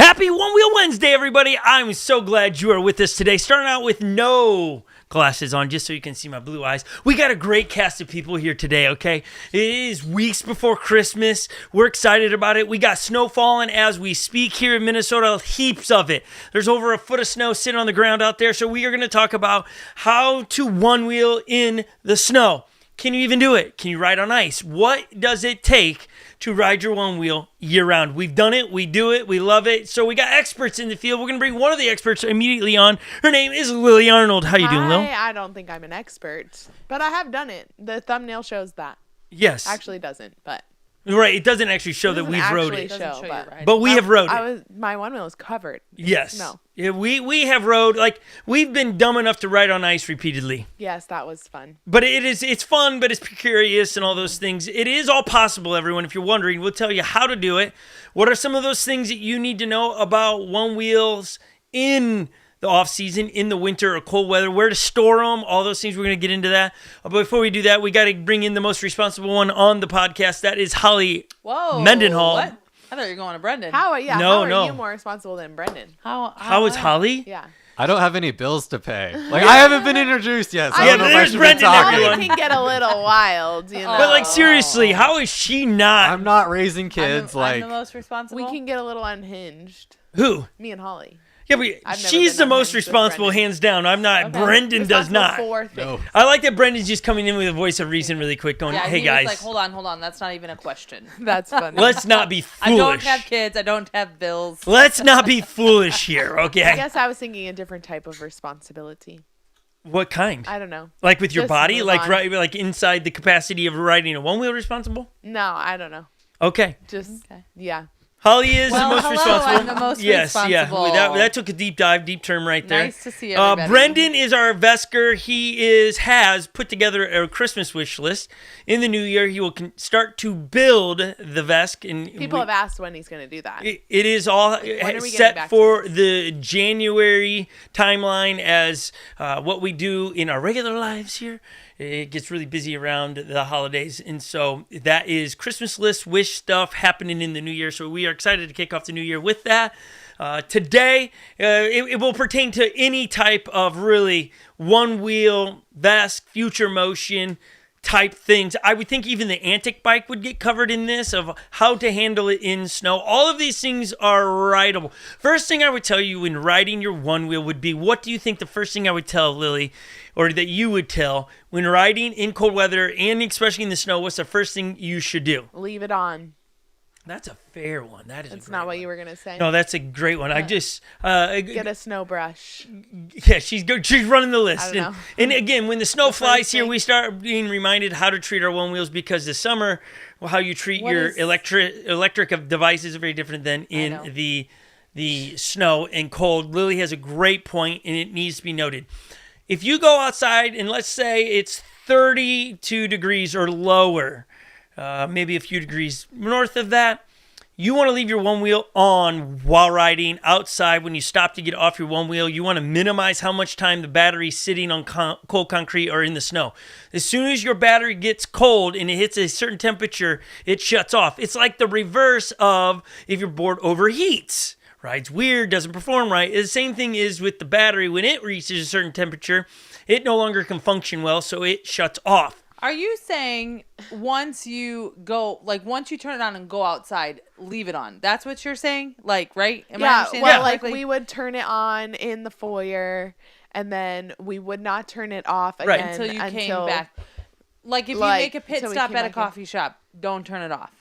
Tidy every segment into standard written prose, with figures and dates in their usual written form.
Happy One Wheel Wednesday, everybody. I'm so glad you are with us today. Starting out with no glasses on, just so you can see my blue eyes. We got a great cast of people here today, okay? It is weeks before Christmas. We're excited about it. We got snow falling as we speak here in Minnesota, heaps of it. There's over a foot of snow sitting on the ground out there, so we are going to talk about how to one-wheel in the snow. Can you even do it? Can you ride on ice? What does it take to ride your one wheel year round? We've done it. We do it. We love it. So we got experts in the field. We're going to bring one of the experts immediately on. Her name is Lily Arnold. How you doing, Lil? I don't think I'm an expert, but I have done it. The thumbnail shows that. Yes. Actually doesn't, but. Right. It doesn't actually show that we've rode it. But we have rode it. My one wheel is covered. Yes. No. Yeah, we have rode, like, we've been dumb enough to ride on ice repeatedly. Yes, that was fun. But it's fun, but it's precarious and all those things. It is all possible, everyone. If you're wondering, we'll tell you how to do it. What are some of those things that you need to know about one wheels in the off season, in the winter or cold weather, where to store them, all those things. We're going to get into that. But before we do that, we got to bring in the most responsible one on the podcast. That is Holly Mendenhall. What? I thought you were going to Brendan. How are you more responsible than Brendan? How is Holly? Yeah. I don't have any bills to pay. Like, I haven't been introduced yet, so I don't know if I should be talking. Holly can get a little wild, you know. But, like, seriously, how is she not? I'm not raising kids. I'm the most responsible. We can get a little unhinged. Who? Me and Holly. Yeah, but she's the most responsible, hands down. I'm not. Okay. Brendan does not. No. I like that Brendan's just coming in with a voice of reason really quick going, hey, guys. Like, hold on. That's not even a question. That's funny. Let's not be foolish. I don't have kids. I don't have bills. Let's not be foolish here, okay? I guess I was thinking a different type of responsibility. What kind? I don't know. Like with your Just body? Like on. right, like inside the capacity of riding a one-wheel responsible? No, I don't know. Okay. Yeah. Holly is the most responsible. I'm the most responsible. responsible. That took a deep dive, deep term right there. Nice to see everybody. Brendan is our Vesker. He has put together a Christmas wish list. In the new year, he will start to build the Vesk. And People have asked when he's going to do that. It is all set for the January timeline as what we do in our regular lives here. It gets really busy around the holidays. And so that is Christmas list, wish stuff happening in the new year. So we are excited to kick off the new year with that. Today, it will pertain to any type of really one-wheel, Vesk, future motion type things. I would think even the Antic bike would get covered in this, of how to handle it in snow. All of these things are rideable. First thing I would tell you when riding your one wheel would be, what do you think the first thing I would tell Lily, or that you would tell when riding in cold weather and especially in the snow? What's the first thing you should do? Leave it on. That's a fair one. That's not what you were gonna say. No, that's a great one. I just get a snow brush. Yeah, she's good. She's running the list. I don't know. And again, when the snow flies here, we start being reminded how to treat our one wheels, because this summer, how you treat your electric devices are very different than in the snow and cold. Lily has a great point, and it needs to be noted. If you go outside and let's say it's 32 degrees or lower, maybe a few degrees north of that, you want to leave your one wheel on while riding outside. When you stop to get off your one wheel, you want to minimize how much time the battery's sitting on cold concrete or in the snow. As soon as your battery gets cold and it hits a certain temperature, it shuts off. It's like the reverse of if your board overheats. Rides weird, doesn't perform right. The same thing is with the battery. When it reaches a certain temperature, it no longer can function well, so it shuts off. Are you saying once you turn it on and go outside, leave it on? That's what you're saying? Like, right? Am I understanding that correctly? We would turn it on in the foyer, and then we would not turn it off right. again until you came back. Like, if you make a pit stop at a coffee shop, don't turn it off.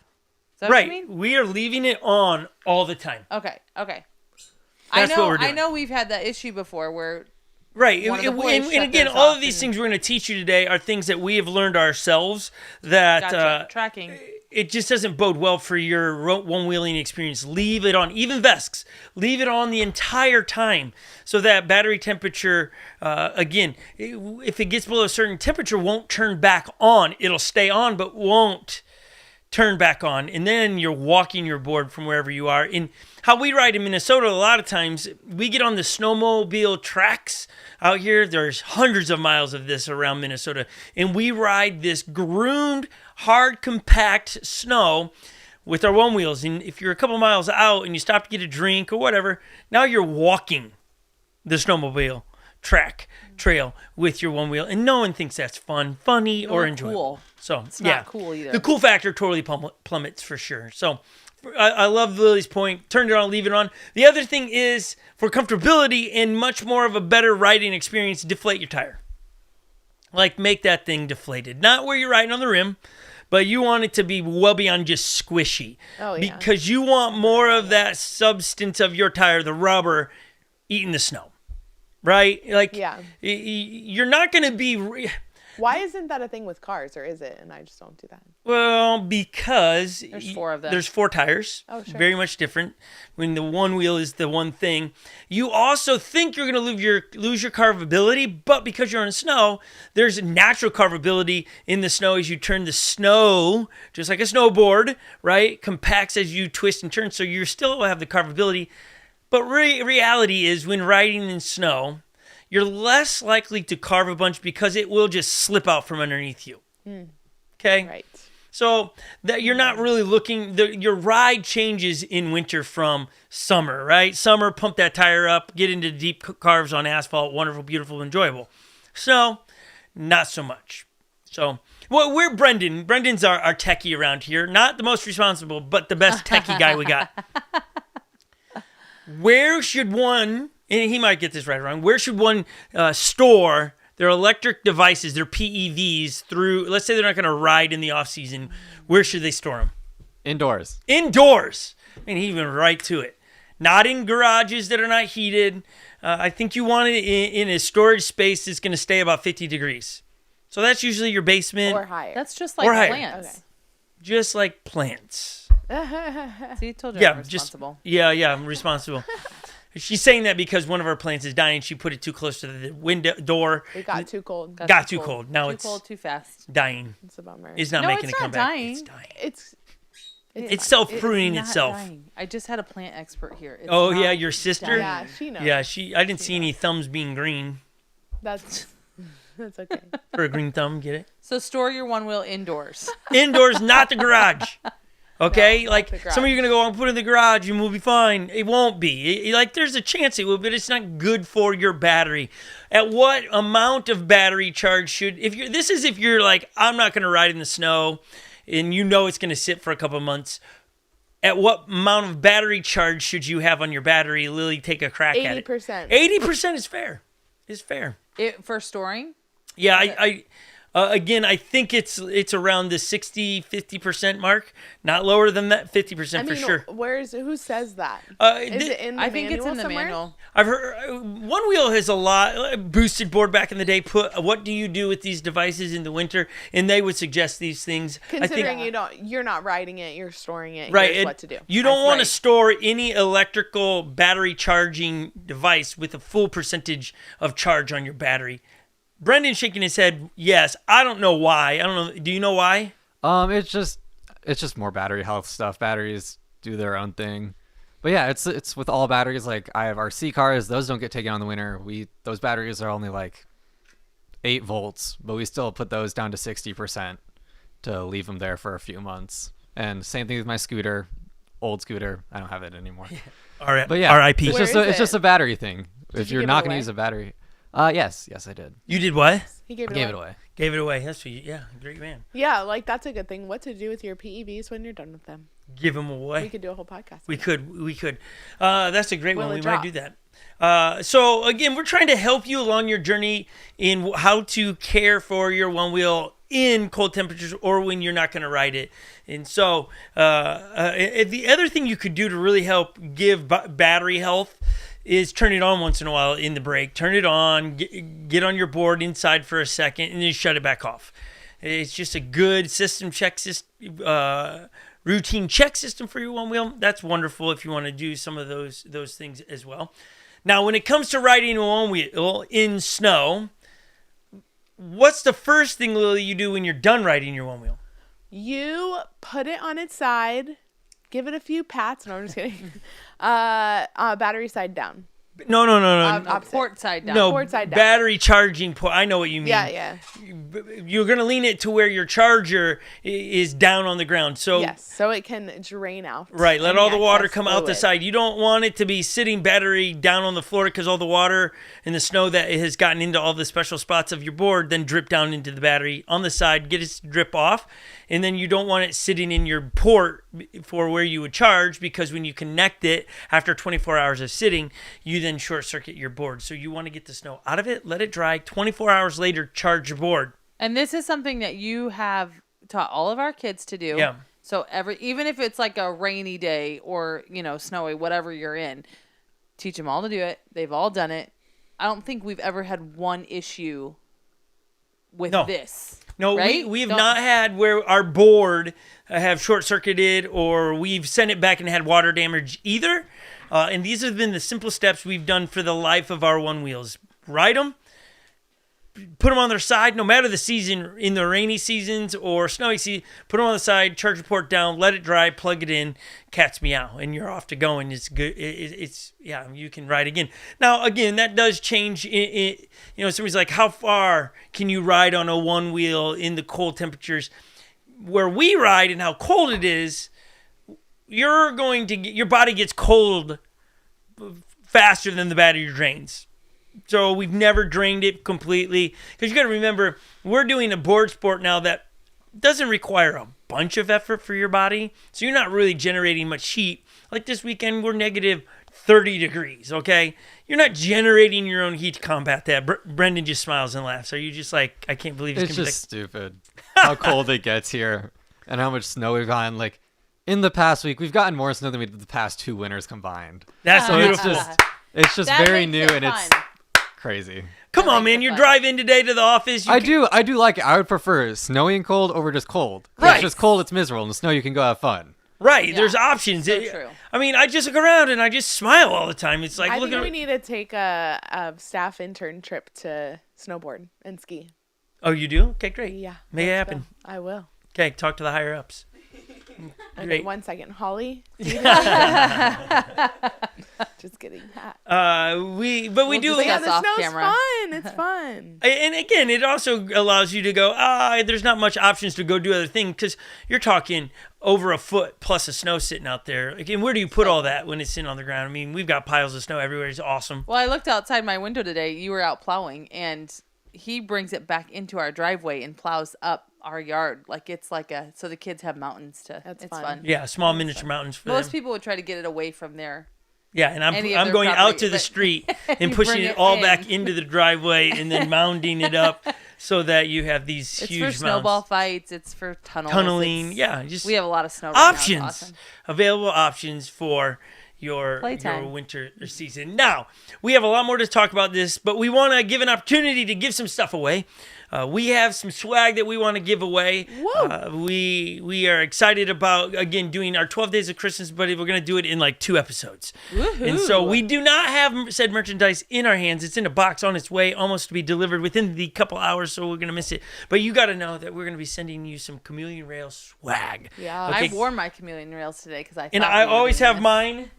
Is that what you mean? We are leaving it on all the time. Okay. That's what we're doing. I know we've had that issue before where... Right. And again, all of these things we're going to teach you today are things that we have learned ourselves that tracking. It just doesn't bode well for your one-wheeling experience. Leave it on. Even Vesks, leave it on the entire time so that battery temperature, again, if it gets below a certain temperature, won't turn back on. It'll stay on, but won't turn back on. And then you're walking your board from wherever you are. In how we ride in Minnesota, a lot of times we get on the snowmobile tracks out here. There's hundreds of miles of this around Minnesota, and we ride this groomed, hard, compact snow with our one wheels, and if you're a couple miles out and you stop to get a drink or whatever, now you're walking the snowmobile trail with your one wheel, and no one thinks that's funny, or enjoyable. Cool. So It's not cool either. The cool factor totally plummets for sure. So I love Lily's point. Turn it on, leave it on. The other thing is, for comfortability and much more of a better riding experience, deflate your tire. Like, make that thing deflated. Not where you're riding on the rim, but you want it to be well beyond just squishy. Oh, yeah. Because you want more of that substance of your tire, the rubber, eating the snow. Right? Like, you're not going to be... Why isn't that a thing with cars, or is it? And I just don't do that. Well, because there's 4 of them. There's 4 tires. Oh, sure. Very much different. When the one wheel is the one thing, you also think you're going to lose your carvability, but because you're in snow, there's natural carvability in the snow as you turn the snow, just like a snowboard, right? Compacts as you twist and turn, so you still have the carvability. But reality is, when riding in snow, you're less likely to carve a bunch because it will just slip out from underneath you. Okay? Right. So that you're not really looking, your ride changes in winter from summer, right? Summer, pump that tire up, get into deep carves on asphalt, wonderful, beautiful, enjoyable. Snow, not so much. So, well, we're Brendan. Brendan's our techie around here. Not the most responsible, but the best techie guy we got. Where should one, and he might get this right or wrong, where should one store their electric devices, their PEVs, through, let's say they're not going to ride in the off season, where should they store them? Indoors. Indoors. And he went right to it. Not in garages that are not heated. I think you want it in a storage space that's going to stay about 50 degrees. So that's usually your basement. Or higher. That's just like plants. Okay. Just like plants. See, I told you I'm responsible. I'm responsible. She's saying that because one of our plants is dying. She put it too close to the window door. It got too cold. Got too cold. Now it's too cold, too fast. Dying. It's a bummer. It's not making a comeback. It's dying. It's self-pruning itself. Dying. I just had a plant expert here. It's your sister? Yeah, she knows. Yeah, I didn't see any thumbs being green. That's okay. For a green thumb, get it? So store your one wheel indoors. Indoors, not the garage. Okay, No, like some of you are gonna go and put it in the garage and we'll be fine. It won't be. Like there's a chance it will, but it's not good for your battery. At what amount of battery charge should if you're like, I'm not gonna ride in the snow, and you know it's gonna sit for a couple of months. At what amount of battery charge should you have on your battery? Lily, take a crack at it. 80%. 80% is fair. Is fair. For storing? Yeah, again, I think it's around the 50% mark, not lower than that, 50% for sure. Who says that? Is it in the I think it's in the somewhere? manual. I've heard One Wheel has a lot boosted board back in the day. Put what do you do with these devices in the winter, and they would suggest these things. Considering you're not riding it, you're storing it. Right, Here's what to do. You don't want to store any electrical battery charging device with a full percentage of charge on your battery. Brendan's shaking his head. Yes, I don't know why. I don't know. Do you know why? It's just more battery health stuff. Batteries do their own thing. But yeah, it's with all batteries. Like I have RC cars; those don't get taken on in the winter. Those batteries are only like 8 volts, but we still put those down to 60% to leave them there for a few months. And same thing with my scooter, old scooter. I don't have it anymore. All right, but yeah, R.I.P. It's just a battery thing. If you're not going to away? use a battery. Yes, I did. You did what? He gave it away. Gave it away. That's great man. Yeah, like that's a good thing. What to do with your PEVs when you're done with them? Give them away. We could do a whole podcast. We could. That's a great one. We might do that. So again, we're trying to help you along your journey in how to care for your one wheel in cold temperatures or when you're not going to ride it. And so the other thing you could do to really help give battery health is turn it on once in a while in the break. Turn it on, get on your board inside for a second, and then shut it back off. It's just a good system check routine check system for your one wheel. That's wonderful if you want to do some of those things as well. Now, when it comes to riding a one wheel in snow, what's the first thing, Lily, you do when you're done riding your one wheel? You put it on its side, give it a few pats. No, I'm just kidding. Battery side down. No. Opposite. Port side down. No, Port side down. battery charging port. I know what you mean. Yeah. You're going to lean it to where your charger is down on the ground. So Yes, so it can drain out. Right, let and all the water excess come out the fluid. side. You don't want it to be sitting battery down on the floor because all the water and the snow that has gotten into all the special spots of your board then drip down into the battery on the side, get it to drip off. And then you don't want it sitting in your port for where you would charge, because when you connect it after 24 hours of sitting, you then short circuit your board. So you want to get the snow out of it, let it dry. 24 hours later, charge your board. And this is something that you have taught all of our kids to do. Yeah. So even if it's like a rainy day or, snowy, whatever you're in, teach them all to do it. They've all done it. I don't think we've ever had one issue with this. No, right? we've not had where our board have short-circuited or we've sent it back and had water damage either. And these have been the simple steps we've done for the life of our Onewheels. Ride them, put them on their side, no matter the season, in the rainy seasons or snowy season, put them on the side, charge the port down, let it dry, plug it in, cat's meow, and you're off to go, and it's good. You can ride again. Now, again, that does change. Somebody's like, how far can you ride on a one-wheel in the cold temperatures? Where we ride and how cold it is, your body gets cold faster than the battery drains. So we've never drained it completely, because you got to remember, we're doing a board sport now that doesn't require a bunch of effort for your body. So you're not really generating much heat. Like this weekend, we're negative 30 degrees, okay? You're not generating your own heat to combat that. Brendan just smiles and laughs. Are you just like, I can't believe it's just stupid how cold it gets here and how much snow we've gotten. Like, in the past week, we've gotten more snow than we did the past 2 winters combined. That's So beautiful. it's just That very makes new, it and fun. it's crazy. Come on, makes man. it You're fun. driving today to the office. I do like it. I would prefer snowy and cold over just cold. If Right. It's just cold, it's miserable. In the snow, you can go have fun. Right. Yeah, There's options. so true. I mean, I just look around and I just smile all the time. It's like, I look think at we need to take a staff intern trip to snowboard and ski. Oh, you do? Okay, great. Yeah. Make it let's happen. go. I will. Okay, talk to the higher ups. Okay, Great. 1 second. Holly? Just kidding. We do. discuss Yeah, the off snow's camera. fun. It's fun. And again, it also allows you to go, there's not much options to go do other things, because you're talking over a foot plus of snow sitting out there. Again, where do you put all that when it's sitting on the ground? I mean, we've got piles of snow everywhere. It's awesome. Well, I looked outside my window today. You were out plowing, and he brings it back into our driveway and plows up our yard. Like it's like so the kids have mountains to. That's it's fun. fun. Yeah, small miniature mountains for Most them. people would try to get it away from there. Yeah, and any of I'm their going out property, to the but- street and You pushing bring it it all in. back into the driveway and then mounding it up so that you have these It's huge for mounds. snowball fights. It's for tunnels. Tunneling. It's- Yeah, just We have a lot of snow right now. It's options. awesome. Available options for your Playtime. winter season. Now, we have a lot more to talk about this, but we want to give an opportunity to give some stuff away. We have some swag that we want to give away. We are excited about, again, doing our 12 Days of Christmas, but we're going to do it in like 2 episodes. Woohoo. And so we do not have said merchandise in our hands. It's in a box on its way, almost to be delivered within the couple hours, so we're going to miss it. But you got to know that we're going to be sending you some Chameleon Rail swag. Yeah. Okay. I wore my chameleon rails today because I. And thought I we were always doing have this. mine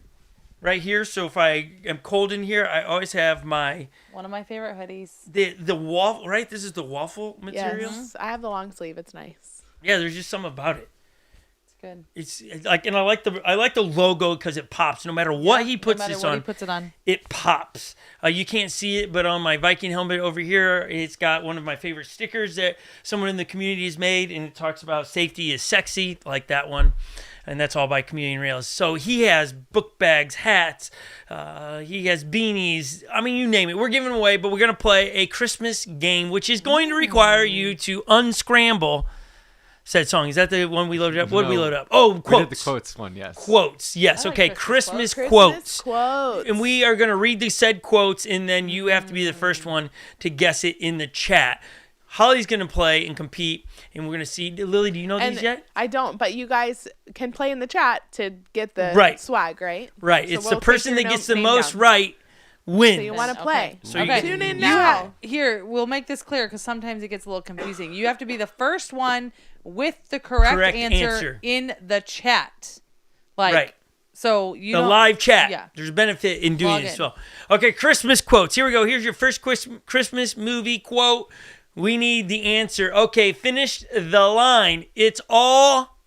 right here. So if I am cold in here, I always have my One of my favorite hoodies. the waffle. Right, this is the waffle material. Yes. I have the long sleeve. It's nice. Yeah, there's just something about it. It's good. It's like, and I like the logo because it pops. No matter what he puts no matter this what on, he puts it on. it pops. You can't see it, but on my Viking helmet over here, it's got one of my favorite stickers that someone in the community has made, and it talks about safety is sexy, like that one. And that's all by Chameleon Rails. So he has book bags, hats, he has beanies. I mean, you name it. We're giving away, but we're going to play a Christmas game, which is going to require you to unscramble said song. Is that the one we loaded up? What did we No. load up? Oh, quotes. We did the quotes one, yes. Quotes, yes. I like Okay, Christmas Christmas Christmas quotes. quotes. And we are going to read the said quotes, and then you have to be the first one to guess it in the chat. Holly's going to play and compete, and we're going to see. Lily, do you know And these yet? I don't, but you guys can play in the chat to get the Right. swag, right? Right. So It's we'll the person take that your gets the name most down. right wins. So you want to Okay. play. So you Okay. get- Tune in You now. here, we'll make this clear because sometimes it gets a little confusing. You have to be the first one with the correct answer answer. in the chat. Like, Right. So you the don't- live chat. Yeah. There's a benefit in doing Log it as in. well. Okay, Christmas quotes. Here we go. Here's your first Christmas movie quote. We need the answer. Okay, finish the line. It's all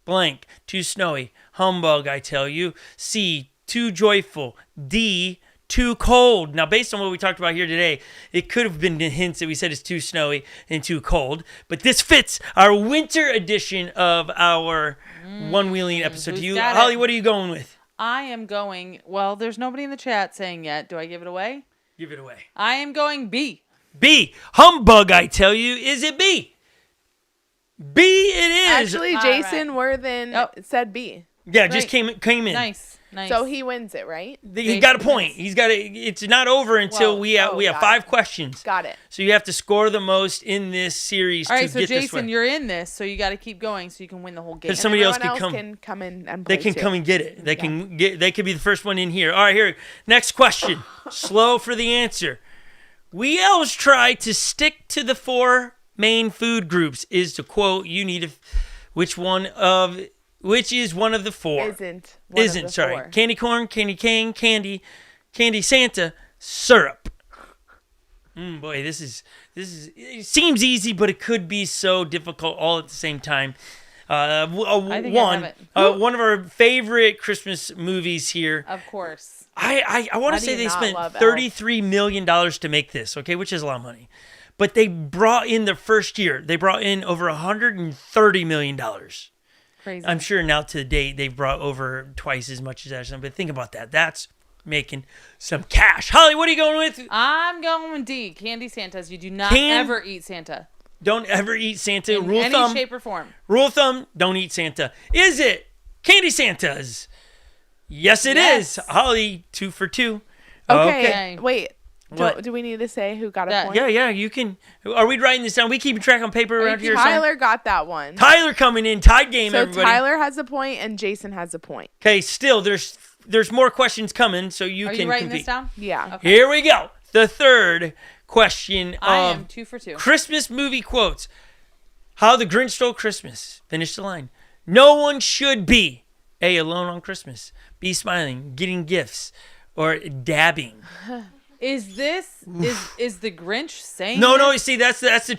blank. Too snowy. Humbug, I tell you. C, too joyful. D, too cold. Now, based on what we talked about here today, it could have been hints that we said it's too snowy and too cold. But this fits our winter edition of our one-wheeling episode. who's got Holly, it? what are you going with? I am going. Well, there's nobody in the chat saying yet. Do I give it away? Give it away. I am going B. B. Humbug, I tell you. Is it B? B it is. Actually, All Jason right. Worthen Oh. said B. Yeah, just Great. came in. Nice. So he wins it, right? He got a Jason point. wins. He's got a. It's not over until Well, we have got 5 it. questions. Got it. So you have to score the most in this series All to right, so get this Jason, one. you're in this, so you got to keep going so you can win the whole game. Because somebody else Everyone can come. come in and They play can too. come and get it. They can get. They could be the first one in here. All right, here. Next question. Slow for the answer. We elves try to stick to the 4 main food groups. Is to quote. You need a. Which is one of the 4? Isn't. One of Isn't, the sorry. 4. Candy corn, candy cane, candy Santa, syrup. Boy, this is it seems easy, but it could be so difficult all at the same time. I think I have it. One of our favorite Christmas movies here. Of course. I want How to do say you they not spent love Elf? $33 million to make this, okay, which is a lot of money. But they brought in the first year, they brought in over $130 million. Crazy. I'm sure now to date they've brought over twice as much as that. But think about that. That's making some cash. Holly, what are you going with? I'm going with D. Candy Santas. You do not Can- ever eat Santa. Don't ever eat Santa. In Rule of any thumb. shape or form. Rule of thumb, don't eat Santa. Is it Candy Santas? Yes, it is. Yes. Holly, 2 for 2. Okay. Wait. What? Do we need to say who got a Yeah. point? Yeah, you can. Are we writing this down? We keep track on paper around here. or something? Tyler got that one. Tyler coming in. Tied game, So everybody. Tyler has a point and Jason has a point. Okay, still, there's more questions coming, so you Are can you writing compete. this down? Yeah. Okay. Here we go. The third question I of am 2 for 2. Christmas movie quotes. How the Grinch Stole Christmas. Finish the line. No one should be A, alone on Christmas. B, smiling, getting gifts, or dabbing. Is this is the Grinch saying? No, this? you see, that is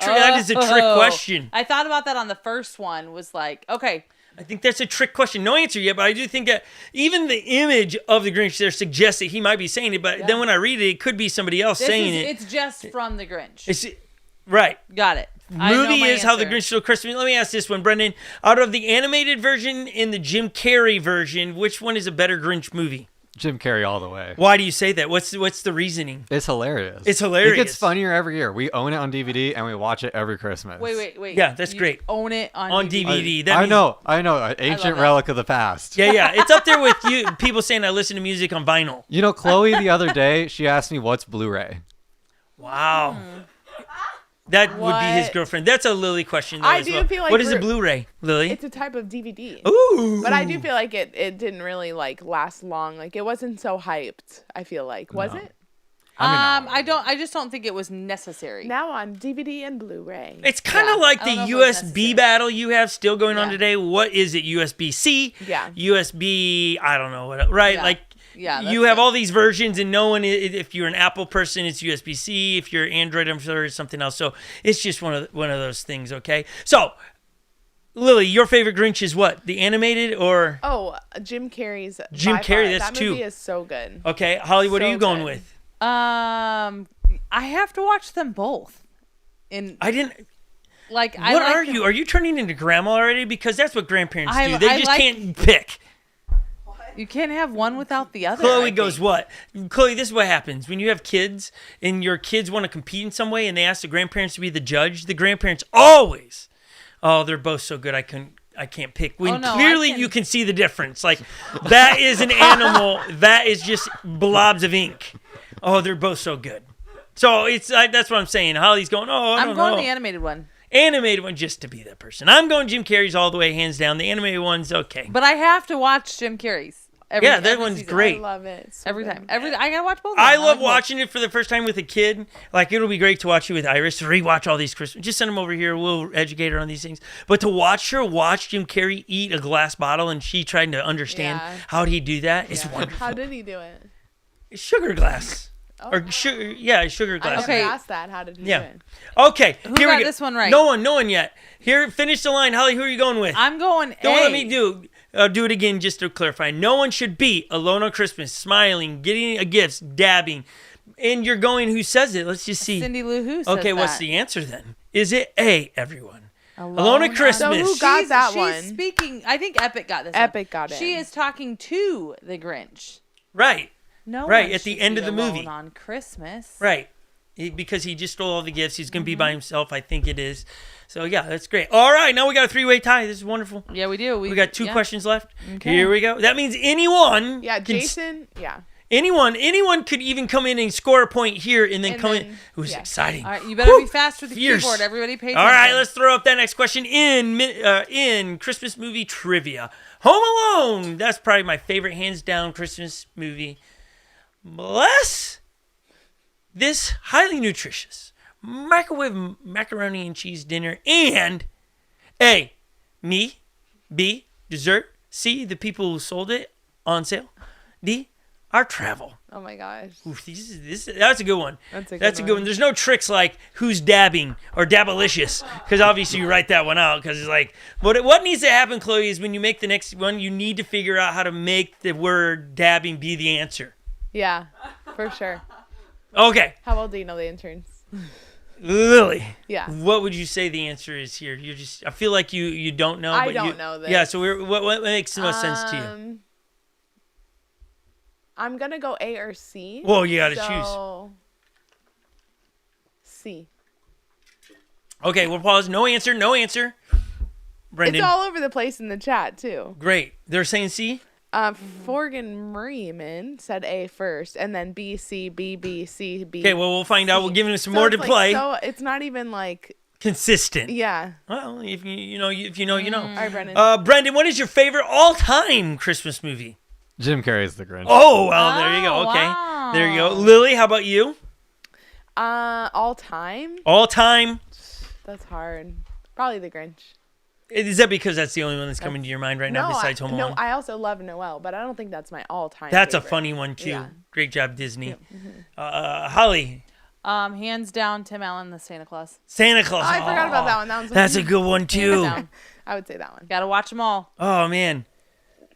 a trick Oh. question. I thought about that on the first one. Was like, okay, I think that's a trick question. No answer yet, but I do think that even the image of the Grinch there suggests that he might be saying it, but then when I read it, it could be somebody else saying it. It's just from the Grinch. It's right. Got it. I know Movie my is How the answer. Grinch Stole Christmas. Let me ask this one, Brendan. Out of the animated version and the Jim Carrey version, which one is a better Grinch movie? Jim Carrey all the way. Why do you say that? What's the reasoning? It's hilarious. It's hilarious. It gets funnier every year. We own it on DVD and we watch it every Christmas. Wait. Yeah, that's You great. Own it on DVD. I means- know. An ancient that. relic of the past. Yeah. It's up there with you. People saying I listen to music on vinyl. You know, Chloe the other day, she asked me what's Blu-ray. Wow. That would be his What? girlfriend. That's a Lily question, though, I as do well. feel like what is a we're- Blu-ray, Lily? It's a type of DVD. Ooh. But I do feel like it didn't really like last long. Like it wasn't so hyped, I feel like. Was No. it? I just don't think it was necessary. Now on DVD and Blu-ray. It's kind of Yeah, like I don't the know if it was USB necessary. battle you have still going on Yeah. today. What is it? USB-C? Yeah. USB, I don't know what, right? Yeah. Like, Yeah, you that's have good. all these versions, and no one, if you're an Apple person, it's USB-C. If you're Android, I'm sure it's something else. So it's just one of those things, okay? So, Lily, your favorite Grinch is what? The animated or? Oh, Jim Carrey's. Jim by Carrey, far. that's that movie two. is so good. Okay, Holly, what are So you going good. with? I have to watch them both. In I didn't. like, What are you? Are you turning into grandma already? Because that's what grandparents I- do. They I just like- can't pick. You can't have one without the other. Chloe I goes, think. what? Chloe, this is what happens. When you have kids and your kids want to compete in some way and they ask the grandparents to be the judge, the grandparents always, oh, they're both so good, I can't pick. When Oh, no, I clearly can- you can see the difference. Like, that is an animal. That is just blobs of ink. Oh, they're both so good. So that's what I'm saying. Holly's going, oh, I I'm don't going know. the animated one. Animated one just to be that person. I'm going Jim Carrey's all the way, hands down. The animated one's okay. But I have to watch Jim Carrey's that one's season. great. I love it. So Every good. time. I gotta watch both of them. I love like both. watching it for the first time with a kid. Like, it'll be great to watch it with Iris, to rewatch all these Christmas. Just send them over here. We'll educate her on these things. But to watch her watch Jim Carrey eat a glass bottle and she trying to understand how did he do that is wonderful. How did he do it? Sugar glass. Oh, Or sugar I glass. never Okay. asked that. How did he do Yeah. it? Okay, Who here we got go. this one right? No one yet. Here, finish the line. Holly, who are you going with? I'm going Don't A. let me do it again just to clarify. No one should be alone on Christmas, smiling, getting a gifts, dabbing. And you're going, who says it? Let's just see. Cindy Lou Who says Okay, what's that. the answer then? Is it A, everyone? Alone at Christmas. So who got that she's one? speaking. I think Epic got this. Epic one. got it. She is talking to the Grinch. Right, No, Right, one at the should end be of the alone movie. on Christmas. right. Because he just stole all the gifts. He's going to be by himself, I think it is. So, yeah, that's great. All right, now we got a three-way tie. This is wonderful. Yeah, we do. We got two questions left. Okay. Here we go. That means anyone Yeah, can Jason. Yeah. Anyone could even come in and score a point here and then And come then- in. It was yeah. exciting. All right, you better Whew, be fast with the fierce. keyboard. Everybody pay attention. All right, let's throw up that next question in Christmas movie trivia. Home Alone. That's probably my favorite, hands down, Christmas movie. Bless this highly nutritious microwave macaroni and cheese dinner and A, me, B, dessert, C, the people who sold it on sale, D, our travel. Oh my gosh. Oof, that's a good one. That's a That's good a good one. one. There's no tricks like who's dabbing or dabblicious, because obviously you write that one out because it's like what needs to happen, Chloe, is when you make the next one, you need to figure out how to make the word dabbing be the answer. Yeah, for sure. Okay, How well do you know the interns? Lily. Yeah. What would you say the answer is here? I feel like you don't know. I but don't you, know this. Yeah. So what makes the most sense to you? I'm gonna go A or C. Well, you got to choose. so... C. Okay, we'll pause. No answer. Brendan. It's all over the place in the chat too. Great. They're saying C. Forgan Merriman said A first, and then B, C, B, B, C, B. Okay. Well, we'll find out. We'll give him some So more it's to like, play. So it's not even like, Consistent. yeah. Well, if you know, you know. All right, Brendan. Brendan, what is your favorite all-time Christmas movie? Jim Carrey's the Grinch. Oh, well, there you go. Oh, Okay, wow. there you go. Lily, how about you? All time. All-time. That's hard. Probably The Grinch. Is that because that's the only one that's coming to your mind right now besides Home Alone? No, I also love Noel, but I don't think that's my all-time. That's favorite. a funny one too. Yeah. Great job, Disney. Holly, Hands down, Tim Allen, the Santa Claus. Santa Claus. Oh, I forgot about that one. That one's That's a good one Hands too. down. I would say that one. Gotta watch them all. Oh man,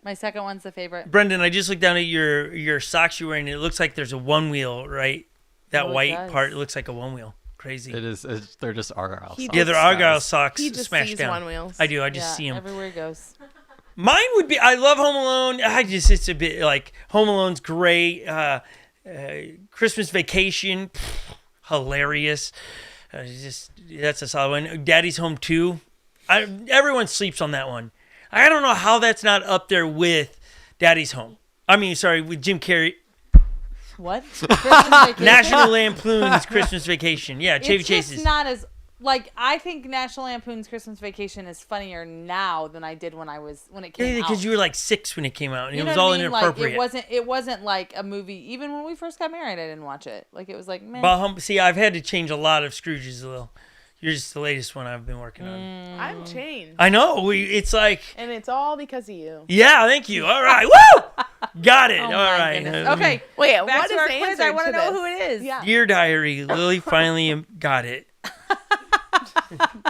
My second one's the favorite. Brendan, I just looked down at your socks you're wearing. It looks like there's a one wheel, right? That Oh, it white does. part looks like a one wheel. Crazy. It is. They're just Argyle He socks. Yeah, they're Argyle socks He just smashed sees down. one wheels. I do. I just see them. Everywhere it goes. Mine would be. I love Home Alone. It's a bit like Home Alone's great. Christmas Vacation, hilarious. That's a solid one. Daddy's Home 2. Everyone sleeps on that one. I don't know how that's not up there with Daddy's Home. I mean, sorry, with Jim Carrey. What? Christmas Vacation. National Lampoon's Christmas Vacation. Yeah, Chevy It's just Chase's. not as like I think National Lampoon's Christmas Vacation is funnier now than I did when it came out. Because you were like 6 when it came out, and You it know was what all I mean? inappropriate. Like, it wasn't like a movie. Even when we first got married, I didn't watch it. Like it was like, man. But see, I've had to change a lot of Scrooges a little. You're just the latest one I've been working on. I'm changed, I know. It's like, and it's all because of you. yeah, thank you. All right. Woo! Got it. Oh all my right. goodness. Okay. Wait, Back what to is our the quiz. answer I want to know this? who it is. Yeah, Dear Diary. Lily finally got it.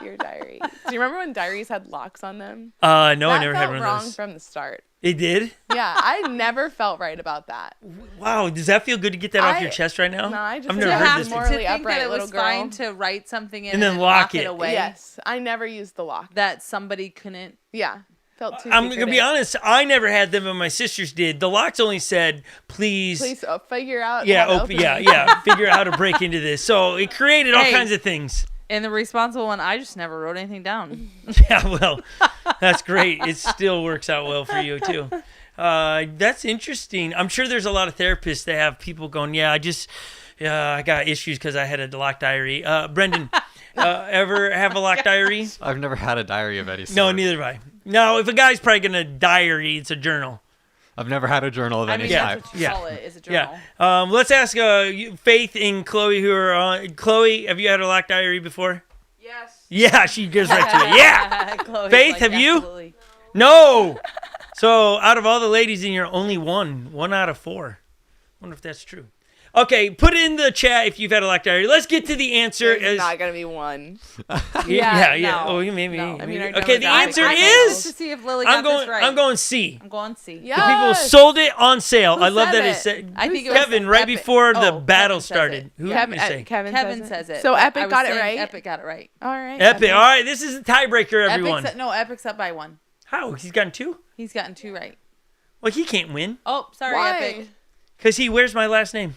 Dear Diary. Do you remember when diaries had locks on them? No, I That never had felt one of wrong those. from the start. It did? Yeah, I never felt right about that. Wow. Does that feel good to get that off your chest right now? No, I just I've to never To heard have this to before. morally think upright that it was little girl. fine to write something in And then lock it. away. Yes, I never used the lock. That somebody couldn't. Yeah, felt too. I'm going to be secretive. honest. I never had them, but my sisters did. The locks only said, please. Please figure out. Yeah, how to open it. yeah. Figure out how to break into this. So it created all Hey. kinds of things. And the responsible one, I just never wrote anything down. Yeah, well, that's great. It still works out well for you, too. That's interesting. I'm sure there's a lot of therapists that have people going, I got issues because I had a locked diary. Brendan, ever have a locked diary? I've never had a diary of any sort. No, neither have I. No, if a guy's probably going to diary, it's a journal. I've never had a journal of I any mean, type. that's what you call it, is a journal. Yeah. Let's ask Faith and Chloe who are on. Chloe, have you had a locked diary before? Yes. Yeah, she goes right to it. Yeah. Chloe's Faith, like, have you? absolutely. No. So out of all the ladies in here, only one out of 4. Wonder if that's true. Okay, put it in the chat if you've had a locked diary. Let's get to the answer. There's not gonna be one. Yeah. no. Oh, maybe. No. I mean, our Okay, the demographic answer I'm is. anxious to see if Lily got this right. I'm going C. I'm going C. Yeah. The people Yes. sold it on sale. Who I love said that it it? said I think it was Kevin right Epic. before the Oh, battle Kevin says started. it. Who Kevin, did you say? Kevin says it. So I Epic was got it saying right. Epic got it right. All right. Epic. All right, this is a tiebreaker, everyone. Epic's up by 1. How? He's gotten 2? He's gotten 2 right. Well, he can't win Oh, sorry, Why? Epic. because he wears my last name.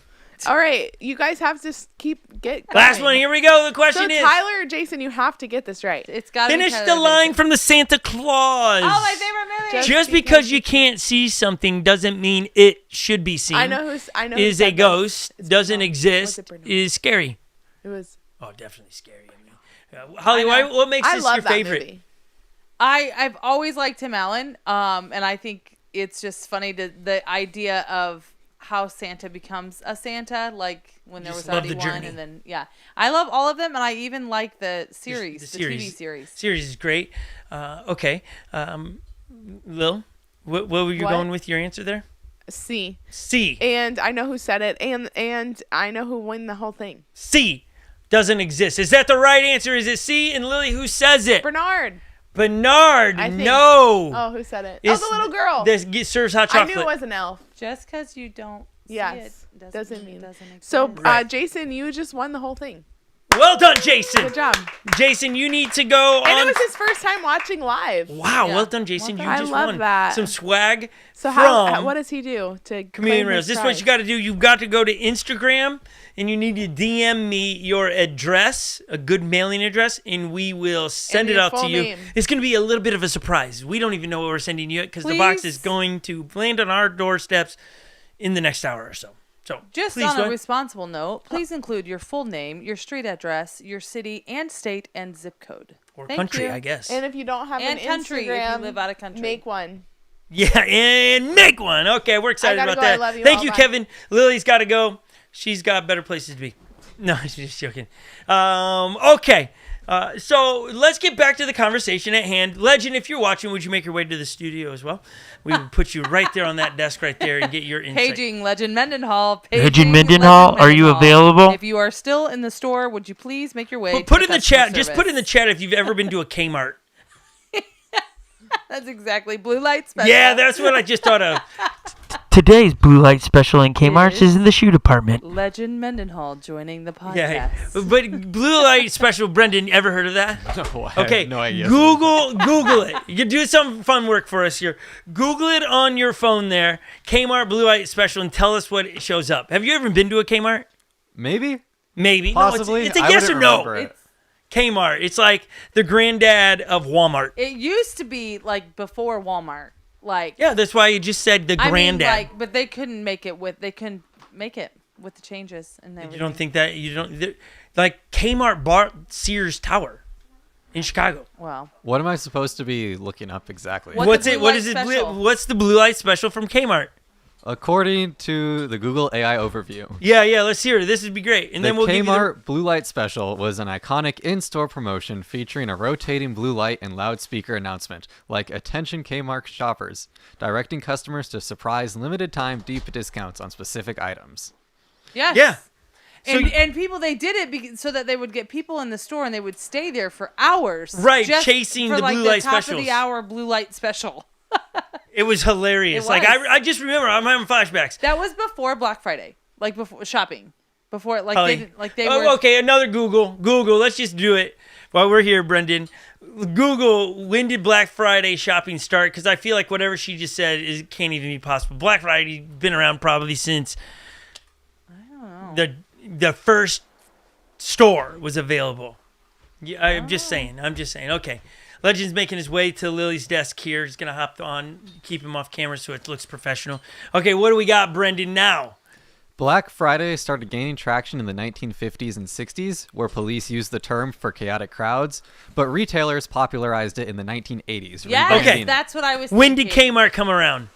All right, you guys have to get going. Last one. Here we go. The So question is: Tyler or Jason, you have to get this right. It's got to finish the line from the Santa Claus. Oh, my favorite movie. Just because you can't see something doesn't mean it should be seen. I know who Is said a this. ghost, It's doesn't Bernard. exist, Was it Bernard? is scary. It was. Oh, definitely scary. I mean, Holly, what makes I this love your that favorite? movie. I've always liked Tim Allen, and I think it's just funny the idea of how Santa becomes a Santa, like when there Just was love already the one, journey. and then I love all of them, and I even like the series, The the TV series. Series is great. Okay, Lil, what were you What? going with your answer there? C. C. And I know who said it, and I know who won the whole thing. C doesn't exist. Is that the right answer? Is it C? And Lily, who says it? Bernard. Bernard. I think. No. Oh, who said it? It's- Oh, the little girl. This serves hot I chocolate. knew it was an elf. Just because you don't see Yes. it Doesn't mean. it doesn't exist. So, Right. Jason, you just won the whole thing. Well done, Jason. Good job. Jason, you need to go And on. it was his first time watching live. Wow, Yeah. well done, Jason. Well You done. just I love won that. some swag So from what does he do to Community claim Rails. his This is what prize? you got to do. You've got to go to Instagram and you need to DM me your address, a good mailing address, and we will send And it your out to full you. name. It's going to be a little bit of a surprise. We don't even know what we're sending you yet because the box is Please. going to land on our doorsteps in the next hour or so. So Just please on go a ahead. responsible note, please include your full name, your street address, your city and state and zip code. Or Thank country, you. I guess. And if you don't have And an country, if you Instagram, live out of country. make one. Yeah, and make one. Okay, we're excited gotta about go. I that. love you Thank all. you, Bye. Kevin. Lily's got to go. She's got better places to be. No, she's just joking. Okay. So let's get back to the conversation at hand. Legend, if you're watching, would you make your way to the studio as well? We would put you right there on that desk right there and get your insight. Paging Legend Mendenhall. Legend Mendenhall, are you available? If you are still in the store, would you please make your way to Put in the customer chat. Just put in the service? chat if you've ever been to a Kmart. That's exactly blue light special. Yeah, that's what I just thought of. Today's blue light special in Kmart's is in the shoe department. Legend Mendenhall joining the podcast. Yeah, but blue light special, Brendan, ever heard of that? No, I have Okay, no idea. Google it. You can do some fun work for us here. Google it on your phone there, Kmart Blue Light Special, and tell us what shows up. Have you ever been to a Kmart? Maybe. Maybe. Possibly. No, it's a I yes or wouldn't no. remember it. Kmart. It's like the granddad of Walmart. It used to be like before Walmart. Like Yeah, that's why you just said the I mean, granddad. like, but they couldn't make it with the changes and everything. You don't think that like Kmart bought Sears Tower in Chicago. Well, What am I supposed to be looking up exactly? What- What's the it? blue What light is it? special? What's the blue light special from Kmart? According to the Google AI overview, Yeah, let's hear it. This would be great. And the then we'll give you the, Kmart Blue Light Special was an iconic in-store promotion featuring a rotating blue light and loudspeaker announcement, like "Attention Kmart shoppers," directing customers to surprise limited-time deep discounts on specific items. yes. Yeah. So And people, they did it so that they would get people in the store and they would stay there for hours. Right, just chasing for the like blue the light top specials. of the hour blue light special. it was hilarious. It Like was. I just remember I'm having flashbacks. That was before Black Friday, like before shopping, before like Holly. they didn't, like they Oh, were. okay, another Google. Let's just do it while we're here, Brendan. Google, when did Black Friday shopping start? Because I feel like whatever she just said can't even be possible. Black Friday been around probably since the first store was available. Yeah, I'm just saying. Okay. Legend's making his way to Lily's desk here. He's going to hop on, keep him off camera so it looks professional. Okay, what do we got, Brendan, now? Black Friday started gaining traction in the 1950s and 60s, where police used the term for chaotic crowds, but retailers popularized it in the 1980s. Yes, Okay. rebranding it. that's what I was. When did thinking. Kmart come around?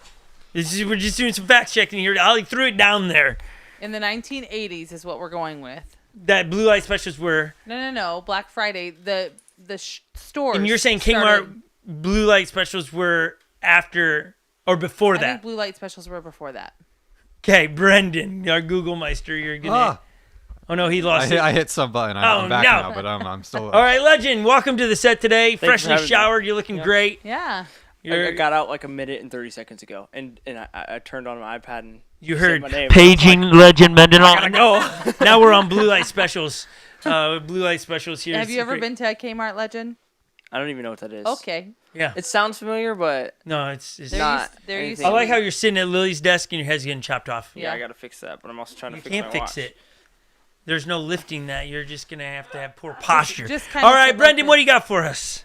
We're just doing some fact checking here. Ollie threw it down there. In the 1980s is what we're going with. That blue light specials were. No. Black Friday. The stores. And you're saying Kmart started, blue light specials were after or before I that? think blue light specials were before that. Okay, Brendan, our Google Meister, you're gonna. Oh no, he lost it. I hit some button. I'm back now, but I'm still. All right, Legend, welcome to the set today. Thanks for Freshly having me. showered, you're looking great. Yeah. I got out like a minute and 30 seconds ago, and I turned on my iPad and You said heard my name. paging Legend Mendenhall. I gotta go. Now we're on blue light specials. Blue light specials here. Have you ever been to a Kmart, Legend? I don't even know what that is. Okay. Yeah. It sounds familiar, but No, it's There not. there used anything. I like how you're sitting at Lily's desk and your head's getting chopped off. Yeah, I Yeah. gotta fix that, but I'm also trying to You fix can't my fix watch. it. There's no lifting that. You're just going to have poor posture. just kinda All right, select Brendan, it. what do you got for us?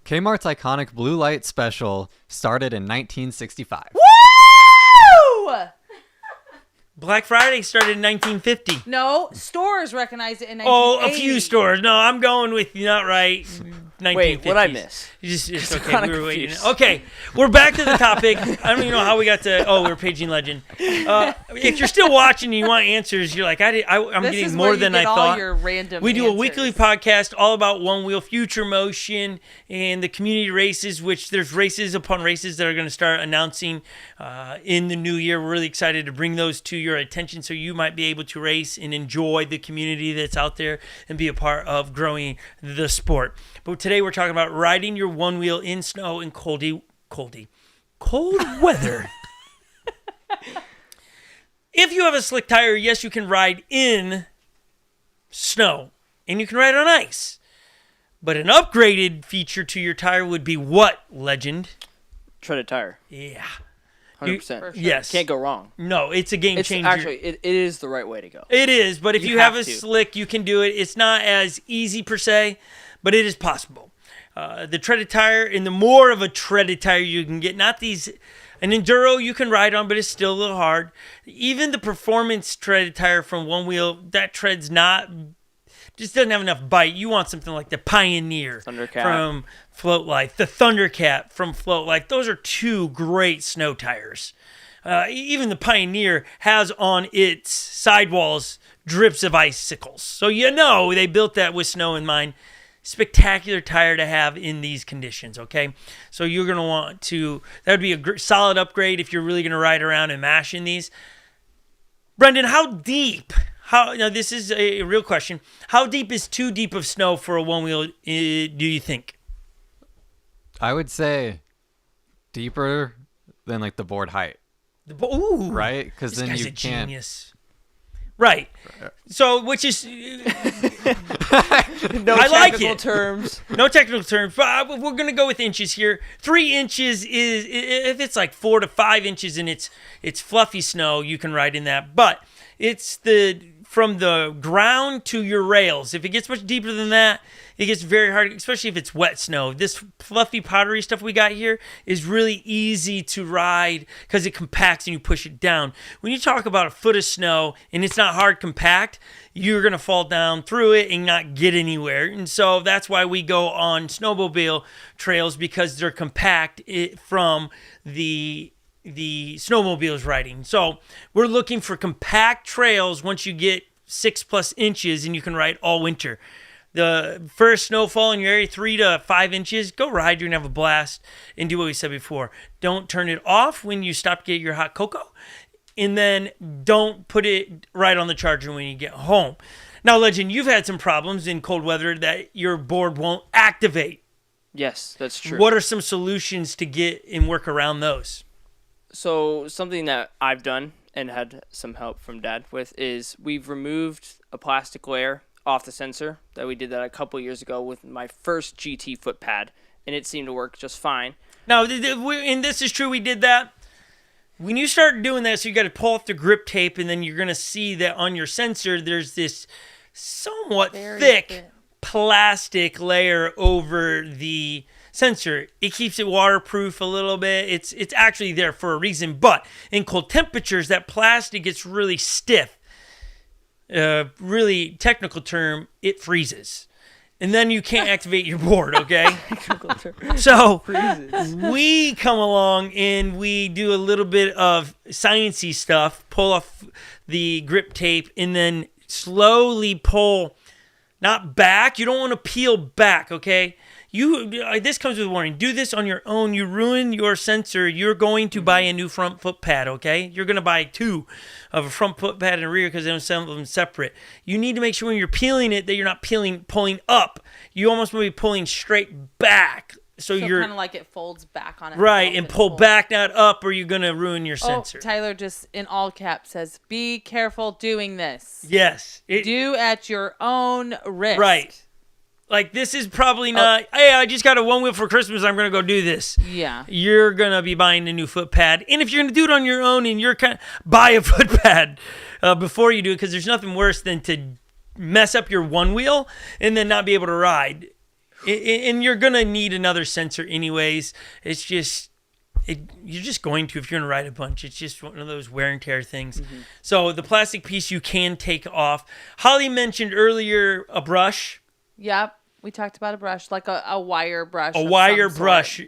Kmart's iconic blue light special started in 1965. Woo! Black Friday started in 1950. No, stores recognized it in 1980. Oh, a few stores. No, I'm going with you. Not right. 1950s. Wait, what'd I miss? It's okay. kinda We were waiting. confused. Okay, we're back to the topic. I don't even know how we got to. Oh, we're paging Legend. If you're still watching and you want answers, you're like, I'm This getting is more where you than get I all thought. your random We do a answers. weekly podcast all about one wheel future motion and the community races, which there's races upon races that are going to start announcing in the new year. We're really excited to bring those to your attention so you might be able to race and enjoy the community that's out there and be a part of growing the sport. But today we're talking about riding your one wheel in snow and cold weather. If you have a slick tire, yes, you can ride in snow and you can ride on ice. But an upgraded feature to your tire would be what, Legend? Treaded tire. Yeah. 100%. For sure. Yes. Can't go wrong. No, it's a game It's changer. actually, it is the right way to go. It is, but if You you have have a to. slick, you can do it. It's not as easy per se, but it is possible. The treaded tire, and the more of a treaded tire you can get, not these, an enduro you can ride on, but it's still a little hard. Even the performance treaded tire from One Wheel, that tread's not, just doesn't have enough bite. You want something like the Pioneer Thundercat. from Float Life, the Thundercat from Float Life. Those are two great snow tires. Even the Pioneer has on its sidewalls drips of icicles. So you know they built that with snow in mind. Spectacular tire to have in these conditions, okay? So you're going to want to, that would be a solid upgrade if you're really going to ride around and mash in these. Brendan, how deep, now this is a real question, how deep is too deep of snow for a one wheel, do you think? I would say deeper than like the board height, Ooh, right? Because this then guy's you a can't. genius. Right. So, which is, No I like technical it. terms. no technical terms, but we're going to go with inches here. 3 inches is, if it's like 4 to 5 inches and it's fluffy snow, you can ride in that. But it's from the ground to your rails. If it gets much deeper than that, it gets very hard, especially if it's wet snow. This fluffy powdery stuff we got here is really easy to ride because it compacts and you push it down. When you talk about a foot of snow and it's not hard compact, you're going to fall down through it and not get anywhere. And so that's why we go on snowmobile trails, because they're compact from the snowmobiles riding. So we're looking for compact trails once you get 6+ inches and you can ride all winter. The first snowfall in your area, 3 to 5 inches, go ride. You're going to have a blast and do what we said before. Don't turn it off when you stop to get your hot cocoa. And then don't put it right on the charger when you get home. Now, Legend, you've had some problems in cold weather that your board won't activate. Yes, that's true. What are some solutions to get and work around those? So something that I've done and had some help from Dad with is we've removed a plastic layer off the sensor. That we did that a couple years ago with my first GT foot pad, and it seemed to work just fine. Now, and this is true, we did that. When you start doing that, so you got to pull off the grip tape, and then you're going to see that on your sensor, there's this somewhat Very thick thin. plastic layer over the sensor. It keeps it waterproof a little bit. It's actually there for a reason, but in cold temperatures, that plastic gets really stiff. Really technical term, it freezes. and then you can't activate your board, okay? So we come along and we do a little bit of sciencey stuff, pull off the grip tape, and then slowly pull, not back. You don't want to peel back, okay? This comes with a warning. Do this on your own. You ruin your sensor. You're going to buy a new front foot pad, okay? You're going to buy 2 of a front foot pad and a rear because they don't sell them separate. You need to make sure when you're peeling it that you're not pulling up. You almost want to be pulling straight back. So you're kind of like it folds back on it. Right, and pull back, not up, or you're going to ruin your sensor. Tyler just in all caps says, be careful doing this. Yes. Do at your own risk. Right. Like, this is probably not, hey, I just got a Onewheel for Christmas, I'm going to go do this. Yeah. You're going to be buying a new foot pad. And if you're going to do it on your own and you're buy a foot pad before you do it, because there's nothing worse than to mess up your one wheel and then not be able to ride. And you're going to need another sensor anyways. It's just, you're just going to if you're going to ride a bunch. It's just one of those wear and tear things. Mm-hmm. So the plastic piece you can take off. Holly mentioned earlier a brush. Yep. We talked about a brush, like a wire brush. A wire brush.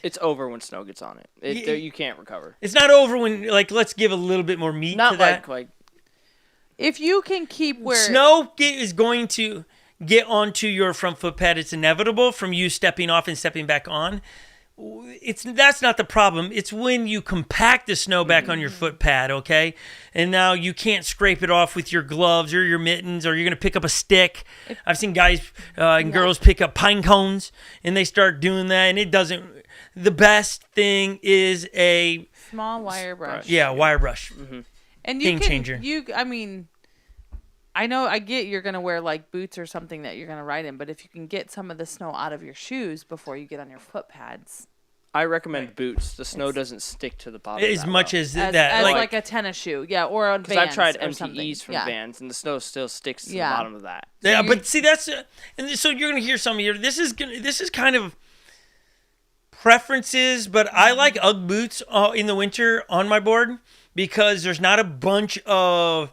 It's over when snow gets on it. You can't recover. It's not over when, like, let's give a little bit more meat to that. Like if you can keep where... Snow is going to get onto your front foot pad. It's inevitable from you stepping off and stepping back on. That's not the problem. It's when you compact the snow back on your foot pad, okay? And now you can't scrape it off with your gloves or your mittens, or you're going to pick up a stick. I've seen guys and girls pick up pine cones, and they start doing that, and it doesn't... The best thing is a... small wire brush. Yeah, wire brush. Mm-hmm. And you Game changer. I mean... I know, I get you're going to wear like boots or something that you're going to ride in, but if you can get some of the snow out of your shoes before you get on your foot pads. I recommend boots. The snow doesn't stick to the bottom. As much as that. As like a tennis shoe. Yeah, or on Vans. Because I've tried or something. MTEs from Vans, and the snow still sticks to the bottom of that. Yeah, but see, that's... and so you're going to hear some of your... This is kind of preferences, but I like Ugg boots in the winter on my board because there's not a bunch of...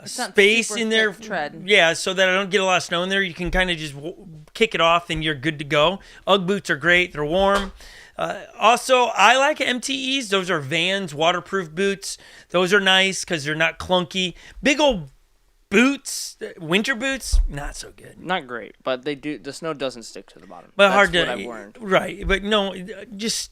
space in there, tread. Yeah, so that I don't get a lot of snow in there. You can kind of just kick it off and you're good to go. Ugg boots are great. They're warm. Also, I like MTEs. Those are Vans waterproof boots. Those are nice because they're not clunky. Big old boots, winter boots, not so good. Not great, but they do. The snow doesn't stick to the bottom. But That's hard to... what I've learned. Right, but no, just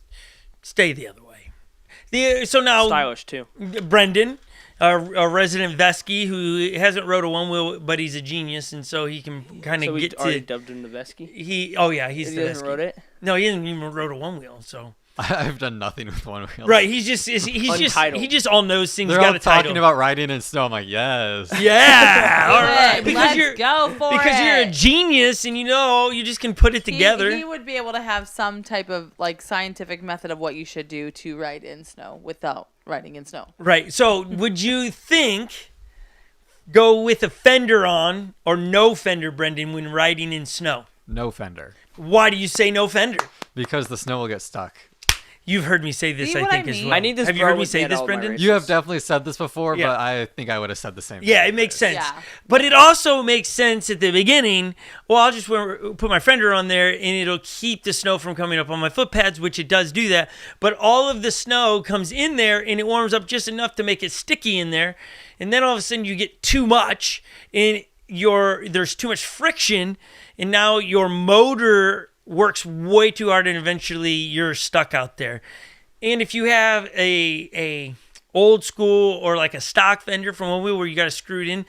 stay the other way. So now... Stylish, too. Brendan... A resident Vesky who hasn't rode a one-wheel, but he's a genius, and so he can kind of get to... So we already dubbed him the Vesky? He's He the hasn't Vesky. rode it? No, he hasn't even rode a one-wheel, so... I've done nothing with one wheel. Right, he just all knows things. They're got all a title. talking about riding in snow. I'm like, yes. Yeah, all right. Let's go for because it. you're a genius, and you just can put it together. He would be able to have some type of like scientific method of what you should do to ride in snow without riding in snow. Right. So, would you think go with a fender on or no fender, Brendan, when riding in snow? No fender. Why do you say no fender? Because the snow will get stuck. You've heard me say this, See I what think, I as mean? well. I need this Have you bro heard me with say me at this, all my Brendan? races. You have definitely said this before, Yeah. but I think I would have said the same thing. Yeah, it makes sense. Yeah. But it also makes sense at the beginning. Well, I'll just put my fender on there, and it'll keep the snow from coming up on my foot pads, which it does do that. But all of the snow comes in there, and it warms up just enough to make it sticky in there. And then all of a sudden you get too much, and there's too much friction, and now your motor works way too hard, and eventually you're stuck out there. And if you have a old school or like a stock fender from Onewheel where you got it screwed in,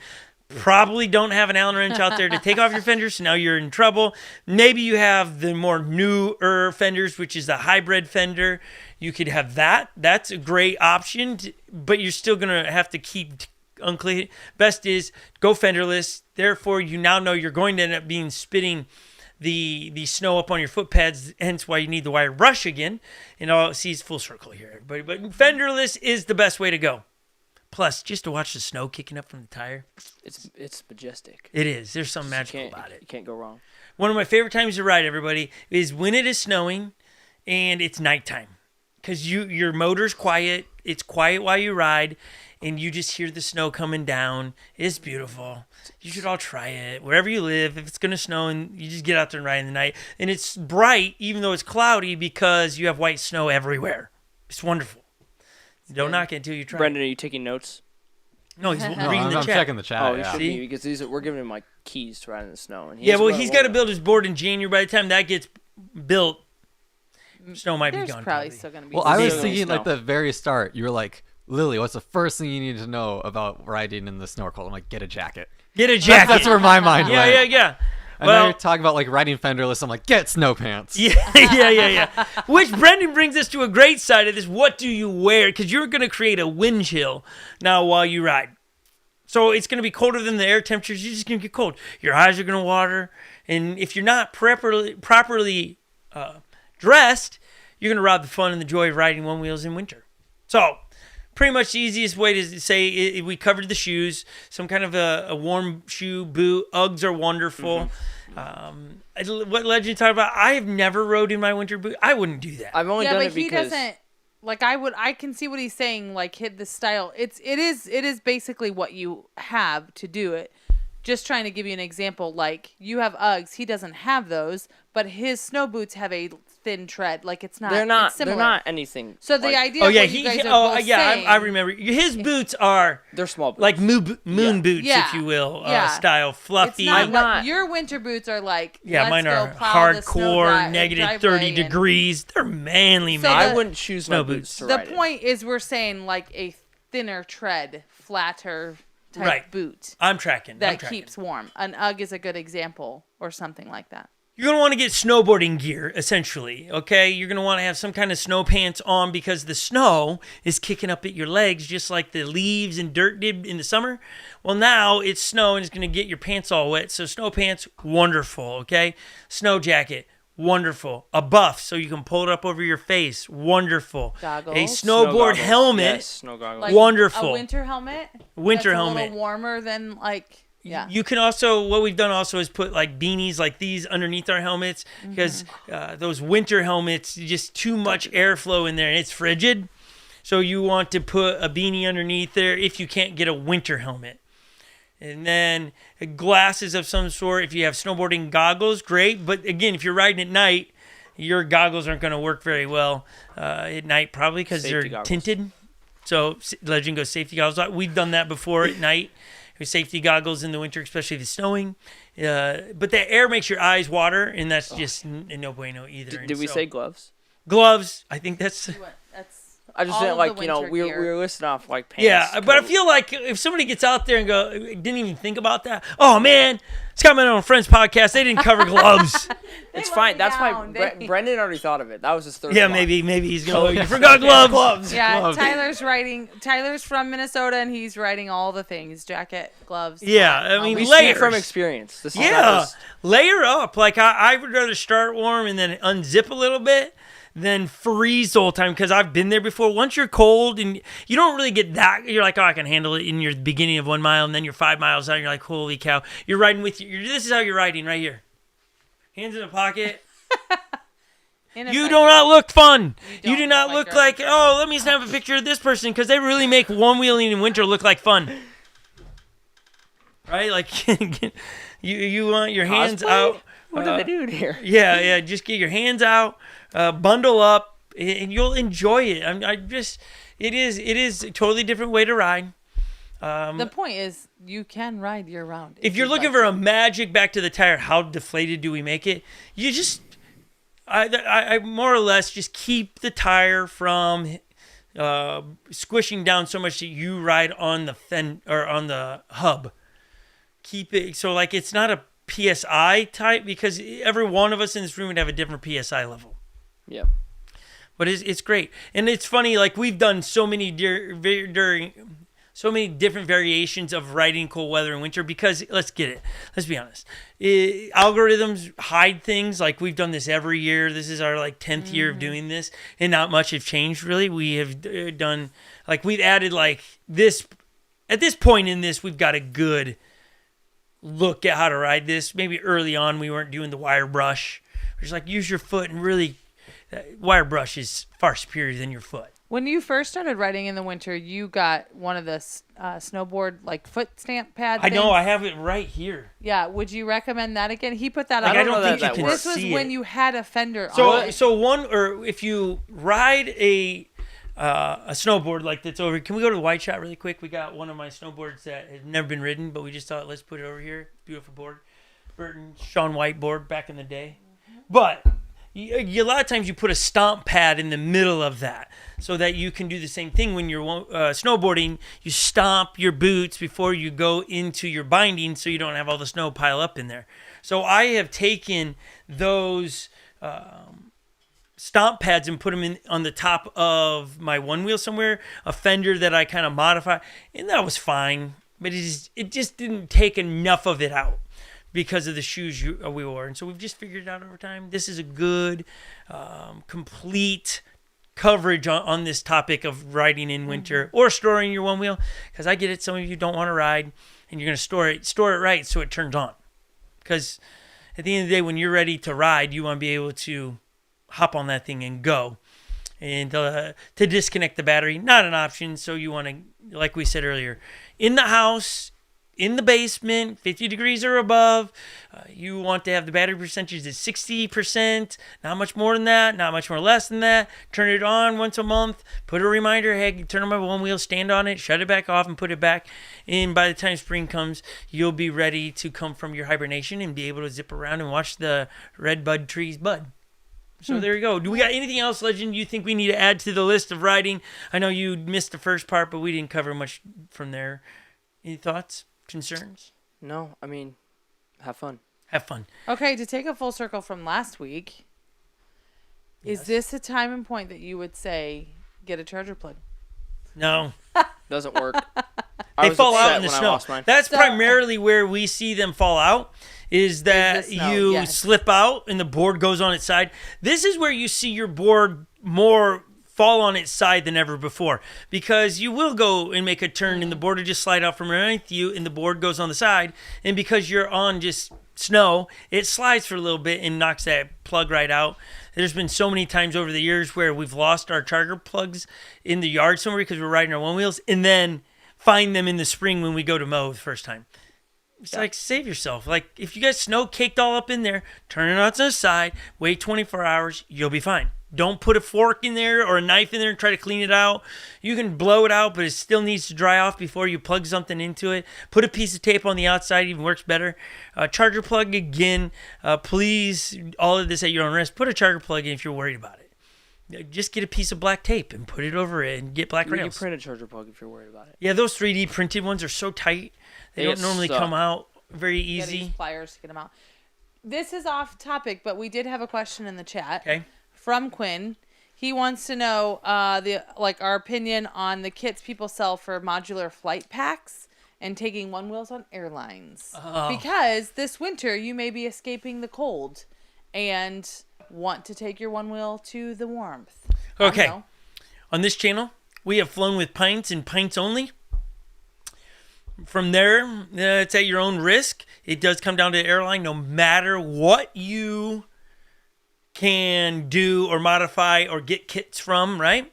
probably don't have an Allen wrench out there to take off your fenders, so now you're in trouble. Maybe you have the more newer fenders, which is the hybrid fender. You could have that. That's a great option, but you're still going to have to keep unclean. Best is go fenderless. Therefore, you now know you're going to end up spitting the snow up on your foot pads, hence why you need the wire brush again. And all see, it's full circle here, everybody. But fenderless is the best way to go. Plus, just to watch the snow kicking up from the tire. It's majestic. It is. There's something magical about it. You can't go wrong. One of my favorite times to ride, everybody, is when it is snowing and it's nighttime. because your motor's quiet. It's quiet while you ride, and you just hear the snow coming down. It's beautiful. You should all try it. Wherever you live, if it's going to snow, and you just get out there and ride in the night. And it's bright, even though it's cloudy, because you have white snow everywhere. It's wonderful. Don't knock it until you try Brendan, it. are you taking notes? No, he's No, reading the I'm chat. checking the chat. Oh, you yeah. should See? be, because we're giving him like keys to ride in the snow. And Yeah, well, he's got to build his board in January. By the time that gets built, snow might There's be gone. probably still going to be. Well, I was Still thinking snow. like the very start. You were like, Lily, what's the first thing you need to know about riding in the snow or cold? I'm like, get a jacket. Get a jacket. That's where my mind yeah, went. yeah. And then Well, you're talking about like riding fenderless. I'm like, get snow pants. yeah. Which Brendan brings us to a great side of this. What do you wear? Because you're going to create a wind chill now while you ride. So it's going to be colder than the air temperatures. You're just going to get cold. Your eyes are going to water. And if you're not properly dressed, you're going to rob the fun and the joy of riding one wheels in winter. So pretty much the easiest way to say we covered the shoes, some kind of a warm shoe, boot. Uggs are wonderful. What Legend talked about, I have never rode in my winter boot. I wouldn't do that. I've only Yeah, done but it he because doesn't. Like I can see what he's saying. Like hit the style. It is basically what you have to do it. Just trying to give you an example. Like you have Uggs, he doesn't have those, but his snow boots have a thin tread. Like it's not. they're not. It's similar. They're not anything. So the like, idea. Oh of yeah, what you guys are both saying, I remember. His boots are They're small boots. like moon boots, Yeah. if you will, Yeah. style, It's fluffy. not, I'm not- your winter boots are like. Yeah, let's mine go are plow the snow hardcore, negative driveway 30 and- degrees. They're manly, So man. I the- wouldn't choose Snow my boots. boots to The ride in. point is, we're saying like a thinner tread, flatter type Right. boot I'm tracking. that keeps warm. An UGG is a good example, or something like that. You're going to want to get snowboarding gear, essentially, okay? You're going to want to have some kind of snow pants on because the snow is kicking up at your legs just like the leaves and dirt did in the summer. Well, now it's snow and it's going to get your pants all wet. So snow pants, wonderful, okay? Snow jacket, wonderful. A buff so you can pull it up over your face, wonderful. Goggles. A Snow snowboard goggles. helmet. Yes, snow goggles. Like Wonderful. A winter helmet. Winter that's helmet. A little warmer than like. Yeah. You can also, what we've done also is put like beanies like these underneath our helmets because those winter helmets, just too much airflow in there and it's frigid. So you want to put a beanie underneath there if you can't get a winter helmet. And then glasses of some sort. If you have snowboarding goggles, great. But again, if you're riding at night, your goggles aren't going to work very well at night probably because they're Safety goggles. tinted. So Legend goes safety goggles. We've done that before at night. With safety goggles in the winter, especially if it's snowing. But the air makes your eyes water, and that's just no bueno either. And Did we so- say gloves? gloves? I think that's... That's. I just all didn't of like, the you know, winter we gear. were listing off like pants. Yeah, but I coat. feel like if somebody gets out there and didn't even think about that. Oh, man, Scott Mendenhall and Friends podcast, they didn't cover gloves. It's let fine. me That's why down. Brendan already thought of it. That was his third. Yeah, thought. maybe he's going to you forgot gloves. Yeah, Gloves. Tyler's from Minnesota, and he's writing all the things: jacket, gloves. Yeah, I mean, We layers. speak from experience. This is not Yeah, just- layer up. Like I would rather start warm and then unzip a little bit than freeze the whole time because I've been there before. Once you're cold and you don't really get that, you're like, oh, I can handle it in your beginning of 1 mile, and then you're 5 miles out, and you're like, holy cow. You're riding with you. This is how you're riding right here. Hands in the pocket. You do not look fun. You do not look like, oh, let me snap a picture of this person because they really make one wheeling in winter look like fun. Right? Like, you want your hands Cosplay? out. What are they doing here? Yeah. Just get your hands out, bundle up, and you'll enjoy it. It is a totally different way to ride. The point is, you can ride year round. If you're looking for a magic back to the tire, how deflated do we make it? You just, I more or less just keep the tire from squishing down so much that you ride on the or on the hub. Keep it so like it's not a PSI type because every one of us in this room would have a different PSI level. Yeah. But it's great. And it's funny, like we've done so many so many different variations of riding cold weather in winter because let's be honest. Algorithms hide things. Like we've done this every year. This is our like 10th year of doing this and not much have changed really. We have done like we've added like this at this point in this we've got a good look at how to ride this. Maybe early on we weren't doing the wire brush. We're just like use your foot and really wire brush is far superior than your foot. When you first started riding in the winter, you got one of the snowboard like foot stamp pad I know, things. I have it right here. Yeah, would you recommend that again? He put that Like, out. I don't think you that can works. This was see when it. you had a fender on So it. if you ride a snowboard like that's over, can we go to the white shot really quick? We got one of my snowboards that has never been ridden, but we just thought let's put it over here. Beautiful board, Burton Sean White board back in the day. But a lot of times you put a stomp pad in the middle of that so that you can do the same thing when you're snowboarding. You stomp your boots before you go into your binding so you don't have all the snow pile up in there. So I have taken those stomp pads and put them in on the top of my one wheel somewhere, a fender that I kind of modify, and that was fine. But it just didn't take enough of it out because of the shoes we wore. And so we've just figured it out over time. This is a good, complete coverage on this topic of riding in winter or storing your one wheel. Because I get it, some of you don't want to ride, and you're going to store it right so it turns on. Because at the end of the day, when you're ready to ride, you want to be able to hop on that thing and go. And to disconnect the battery, not an option. So you want to, like we said earlier, in the house, in the basement, 50 degrees or above, you want to have the battery percentage at 60%, not much more than that, not much more less than that. Turn it on once a month, put a reminder, hey, turn on my one wheel, stand on it, shut it back off and put it back. And by the time spring comes, you'll be ready to come from your hibernation and be able to zip around and watch the red bud trees bud. So there you go. Do we got anything else, Legend, you think we need to add to the list of riding? I know you missed the first part, but we didn't cover much from there. Any thoughts? Concerns? No, I mean, have fun. Have fun. Okay, to take a full circle from last week, is this a time and point that you would say get a charger plug? No. Doesn't work. They fall out in the when I snow. lost mine. That's primarily where we see them fall out, is that the snow, you yes. slip out and the board goes on its side. This is where you see your board more fall on its side than ever before, because you will go and make a turn and the board will just slide out from underneath you and the board goes on the side, and because you're on just snow, it slides for a little bit and knocks that plug right out. There's been so many times over the years where we've lost our charger plugs in the yard somewhere because we're riding our one wheels and then find them in the spring when we go to mow the first time. It's like, save yourself. Like, if you got snow caked all up in there, turn it on to the side, wait 24 hours, you'll be fine. Don't put a fork in there or a knife in there and try to clean it out. You can blow it out, but it still needs to dry off before you plug something into it. Put a piece of tape on the outside, even works better. Charger plug, again, please, all of this at your own risk. Put a charger plug in if you're worried about it. Just get a piece of black tape and put it over it and get black You can rails. print a charger plug if you're worried about it. Yeah, those 3D printed ones are so tight. They don't normally come out very Get these easy. pliers to get them out. This is off topic, but we did have a question in the chat. Okay. From Quinn. He wants to know our opinion on the kits people sell for modular flight packs and taking one wheels on airlines. Oh. Because this winter you may be escaping the cold and want to take your one wheel to the warmth. I don't Okay. know. On this channel, we have flown with pints and pints only. From there, it's at your own risk. It does come down to the airline. No matter what you can do or modify or get kits from, right?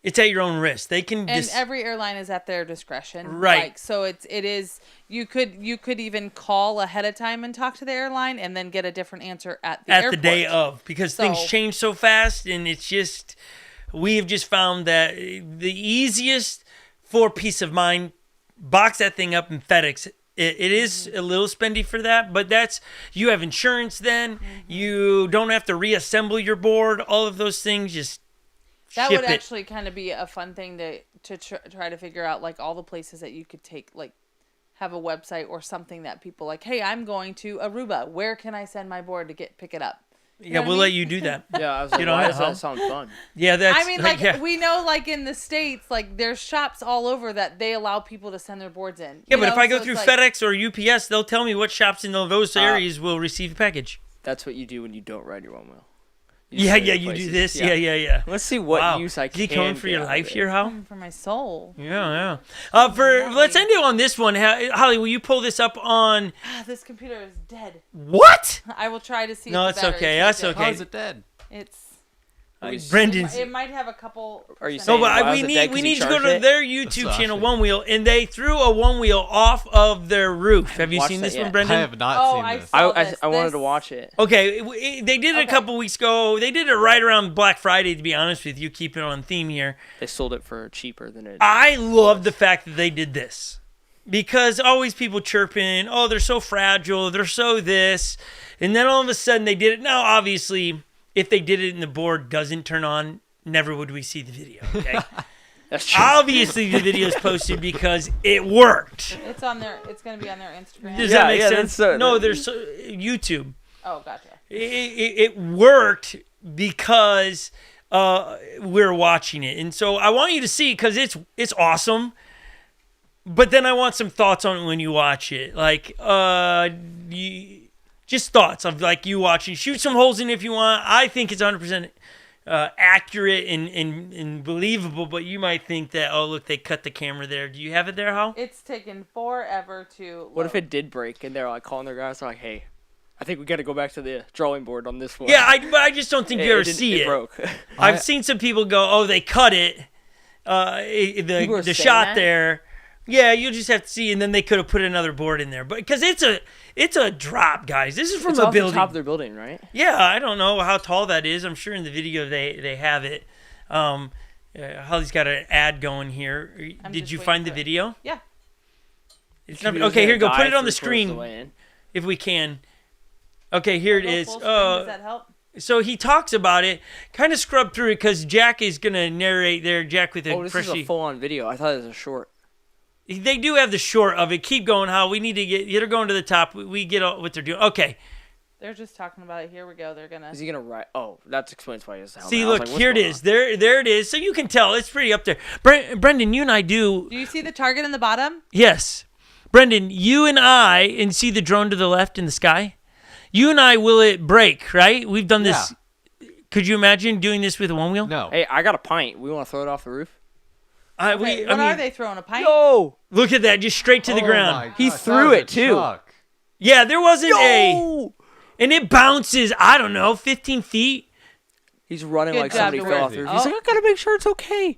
It's at your own risk. They can And every airline is at their discretion. Right. Like, so it is you could even call ahead of time and talk to the airline and then get a different answer at the airport. the day of, because things So- change so fast, and it's just, we have just found that the easiest for peace of mind, box that thing up and FedEx. It is a little spendy for that, but that's, you have insurance then. You don't have to reassemble your board. All of those things, just That ship would it. actually kind of be a fun thing to try to figure out, like all the places that you could take, like have a website or something that people like, hey, I'm going to Aruba. Where can I send my board to pick it up? Yeah, we'll let you do that. Yeah, I was like, You know why how- does that sound fun? Yeah, that's. I mean, like yeah. we know, like in the States, like there's shops all over that they allow people to send their boards in. Yeah, You but if know? I go So through it's like- FedEx or UPS, they'll tell me what shops in those areas will receive the package. That's what you do when you don't ride your one wheel. Yeah, just go to you do places. this. Yeah. Let's see what Wow. use I Is can he coming for get your out of life it. here, Hal? for my soul. Yeah. Let's end it on this one. Holly, will you pull this up on This computer is dead. what? I will try to see. No, if the it's okay. battery's That's still okay. How is it dead? It's Brendan's. It might have a couple. Are you percent. No, saying but why we was it need dead we 'cause need you to go charged to it? their YouTube That's channel, awesome. One Wheel, and they threw a One Wheel off of their roof. Have you watched seen that this yet. one, I Brendan? have not Oh, seen I this. saw- I wanted to This- watch it. Okay, they did it a Okay. couple weeks ago. They did it right around Black Friday, to be honest with you. Keep it on theme here. They sold it for cheaper than it. I love the fact that they did this because always people chirping, oh, they're so fragile, they're so this. And then all of a sudden they did it. Now, obviously, if they did it and the board doesn't turn on, never would we see the video. Okay. That's true. Obviously, the video is posted because it worked. It's on their. It's gonna be on their Instagram. Does Yeah, that make yeah, sense? that's, No, there's YouTube. Oh, gotcha. It worked because we're watching it, and so I want you to see because it's awesome. But then I want some thoughts on it when you watch it, like just thoughts of like you watching. Shoot some holes in it if you want. I think it's 100% accurate and believable, but you might think that, oh look, they cut the camera there. Do you have it there, Hal? It's taken forever to. What if it did break and they're like calling their guys? They're like, hey, I think we got to go back to the drawing board on this one. Yeah, but I just don't think you ever see it. broke. I've seen some people go, oh, they cut it. People were The saying shot that? there. Yeah, you just have to see, and then they could have put another board in there, but because it's a drop, guys. This is from It's a off building. the top of their building, right? Yeah, I don't know how tall that is. I'm sure in the video they have it. Holly's got an ad going here. I'm Did just you waiting find the for it. video? Yeah. It's She not, was okay, gonna here you go. Put die it on the 3/4 of screen the way in. if we can. Okay, here it Go is. full screen, does that help? So he talks about it. Kind of scrub through it because Jack is gonna narrate there. Jack with a Oh, this is a freshly. full-on video. I thought it was a short. They do have the short of it. Keep going, Hal. We need to get. They're going to the top. We get all, what they're doing. Okay. They're just talking about it. Here we go. They're gonna. Is he gonna write? Oh, that explains why he has the helmet. See, I was look, like, what's here it going is. There it is. So you can tell it's pretty up there. Brendan, you and I do. Do you see the target in the bottom? Yes. Brendan, you and I, and see the drone to the left in the sky? You and I, will it break, right? We've done this. Could you imagine doing this with a One Wheel? No. on? Hey, I got a pint. We want to throw it off the roof? Okay, what are they throwing? A pint? Yo! Look at that, just straight to the Oh ground. my He gosh, threw that was it, a too. chuck. Yeah, there wasn't a. Yo! And it bounces, I don't know, 15 feet. He's running Good like job, somebody Dwayne. fell off the roof. He's Oh. like, I gotta make sure it's okay.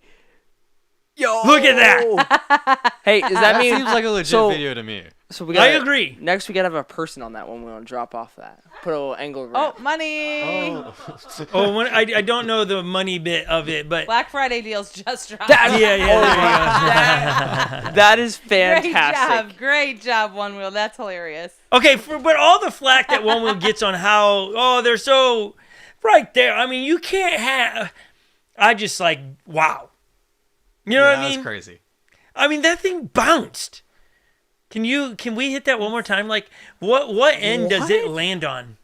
Yo! Look at that. Hey, does that That mean seems like a legit so, video to me. So we I gotta, agree. Next, we gotta have a person on that one. We want to drop off that. Put a little angle. Oh, Ramp. money! Oh, I don't know the money bit of it, but. Black Friday deals just dropped. That- Yeah, yeah, there you go. That is Great fantastic. job, great job, One Wheel. That's hilarious. Okay, but all the flack that One Wheel gets on how, they're so right there. I mean, you can't have. I just like, wow. You know what I That mean? was crazy. I mean, that thing bounced. Can we hit that one more time? Like, what end does it land on?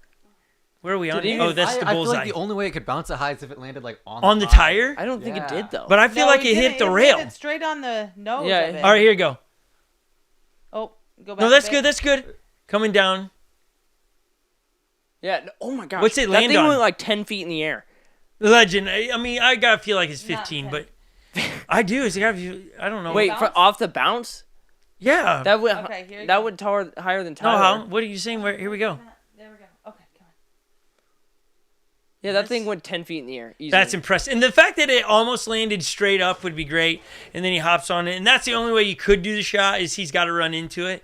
Where are we on? Did it Oh, even- that's the I feel bullseye. like the only way it could bounce that high is if it landed like On the tire? I don't think it did though. But I feel No, like it hit didn't. the It rail. landed straight on the nose. Yeah, Of it. All right, here you go. Oh, go back. No, a that's bit. good. That's good. Coming down. Yeah. Oh my gosh. What's it that land thing on? went like 10 feet in the air. Legend. I mean, I gotta feel like it's Not 15, 10. but I do. It's gotta be. I don't know. Wait, bounce? off the bounce? Yeah. That went. Okay, here you that go. went higher than No, Tyler. how? What are you saying? Here we go. There we go. Okay, come on. Yeah, that thing went 10 feet in the air. Easily. That's impressive. And the fact that it almost landed straight up would be great. And then he hops on it. And that's the only way you could do the shot is he's got to run into it.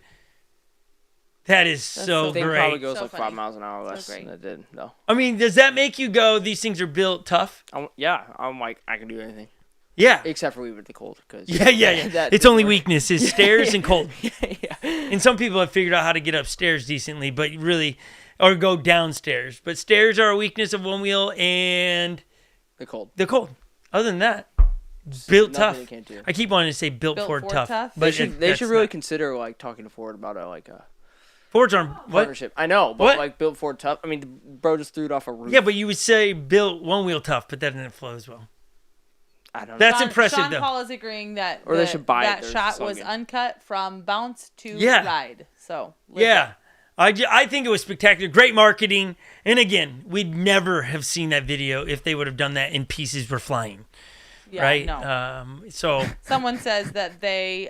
That is so The thing probably great. goes So like funny. 5 miles an hour So less great. than it did, though. I mean, does that make you go, these things are built tough? Yeah, I'm like, I can do anything. Yeah. Except for leave it the cold. Cause Yeah. that Its didn't only work. weakness is stairs and cold. yeah. And some people have figured out how to get upstairs decently, but really, or go downstairs. But stairs are a weakness of One Wheel and The cold. the cold. Other than that, built Nothing tough. you can't do. I keep wanting to say built, Built Ford Ford tough. tough? But They that's should really not- consider like talking to Ford about a Fords aren't what? partnership. I know, but What? like built Ford tough. I mean, the bro just threw it off a roof. Yeah, but you would say built One Wheel tough, but that didn't flow as well. I don't know. That's impressive, Sean though. Paul is agreeing that Or they should buy it. that They're shot was slugging. uncut from bounce to Yeah. ride. So legit. Yeah. I think it was spectacular. Great marketing. And again, we'd never have seen that video if they would have done that and pieces were flying. Yeah, right? No. So Someone says that they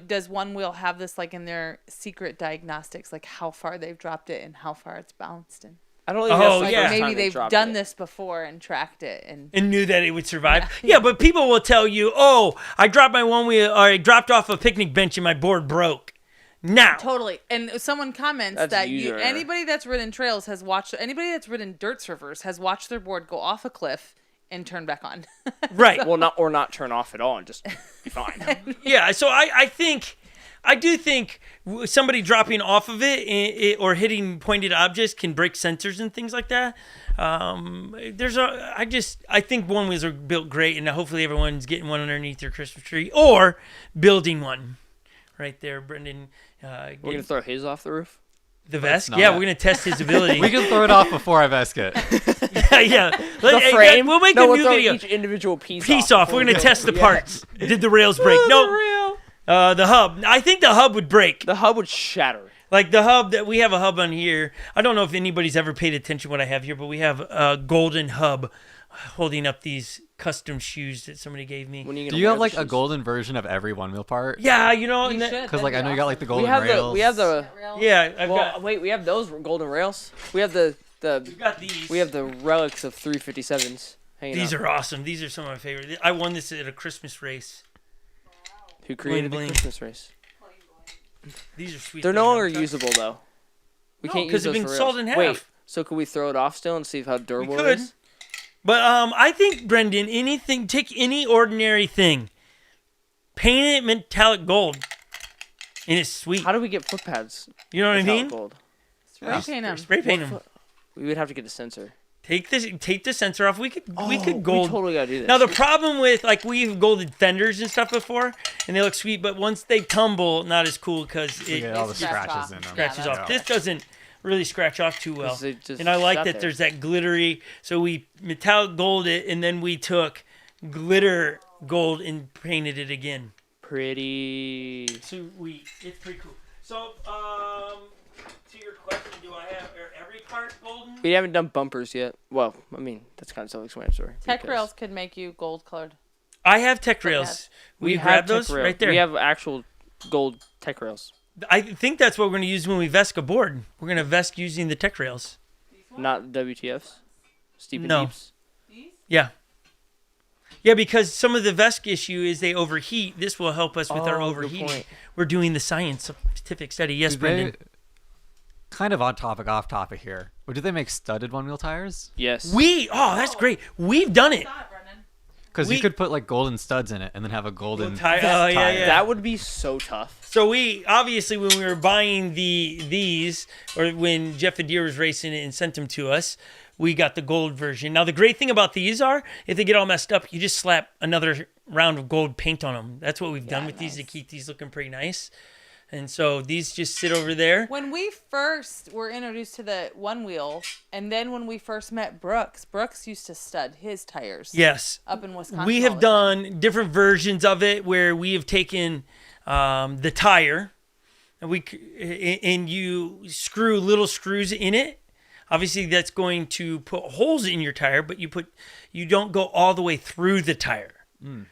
does One Wheel have this like in their secret diagnostics, like how far they've dropped it and how far it's bounced and I don't think Oh, that's the Like yeah. first time maybe they they've dropped done it. this before and tracked it, and and knew that it would survive. Yeah, but people will tell you, "Oh, I dropped my one wheel, or I dropped off a picnic bench and my board broke." Now, totally. And someone comments That's that user error. anybody that's ridden trails has watched. Anybody that's ridden dirt servers has watched their board go off a cliff and turn back on. right? Well, not turn off at all and just be fine. Yeah, so I do think somebody dropping off of or hitting pointed objects can break sensors and things like that. I think one wheels are built great, and hopefully everyone's getting one underneath their Christmas tree or building one right there, Brendan. We're gonna throw his off the roof. The vest? not. Yeah, we're gonna test his ability. We can throw it off before I vest it. yeah. The frame. We'll make no, a we'll new throw video. each individual piece Off. before We're we gonna go. test the Yeah. parts. Did the rails break? Nope. The hub. I think the hub would break. The hub would shatter. Like the hub we have a hub on here. I don't know if anybody's ever paid attention to what I have here, but we have a golden hub holding up these custom shoes that somebody gave me. When are you Do gonna you wear have the like a shoes? golden version of every one wheel part? Yeah, you know, You and that- should. Because like I That'd know be you got like the awesome. golden rails. We have the. yeah, I've Well, wait, we have those golden rails. We have we've got these. we have the relics of 357s hanging These out. are awesome. These are some of my favorite. I won this at a Christmas race. Who created Bling, the bling. Christmas race? These are sweet. They're no things. longer usable though. We No, can't 'cause use they've those been for sawed rails. in half. Wait, so could we throw it off still and see how durable could. it is? But I think Brendan, take any ordinary thing, paint it metallic gold, and it's sweet. How do we get foot pads? You know what I without mean? Gold? Spray paint 'em. Spray paint them. We would have to get a sensor. Take the sensor off. We could We gold. totally gotta do this. Now the problem with we've golded fenders and stuff before, and they look sweet, but once they tumble, not as cool because You it get all the Scratch scratches off. in them. scratches Yeah, off. This doesn't really scratch off too well. 'Cause they just And I like got that there. there's that glittery. So we metallic gold it, and then we took glitter gold and painted it again. Pretty. So it's pretty cool. So to your question, do I have every part golden? We haven't done bumpers yet. Well, I mean that's kind of self-explanatory. Tech because rails could make you gold colored. I have tech rails. We have grab tech those rail- right there. We have actual gold tech rails, I think that's what we're going to use when we vest a board. We're going to vest using the tech rails. not WTFs. Steep and No. deeps. Yeah. Yeah, because some of the vest issue is they overheat. This will help us with our Oh, good overheating. point. We're doing the scientific study. Yes, Do Brendan. they- kind of on topic, off topic here. But do they make studded one wheel tires? Yes. That's great. We've done it. Because We- you could put like golden studs in it and then have a golden. Oh, yeah, tire. yeah. That would be so tough. So we obviously when we were buying these, or when Jeff Adair was racing it and sent them to us, we got the gold version. Now the great thing about these are, if they get all messed up, you just slap another round of gold paint on them. That's what we've done with these to keep these looking pretty nice. And so these just sit over there. When we first were introduced to the one wheel, and then when we first met Brooks used to stud his tires. Yes. Up in Wisconsin. We all have the time. done different versions of it where we have taken the tire and you screw little screws in it. Obviously, that's going to put holes in your tire, but you don't go all the way through the tire.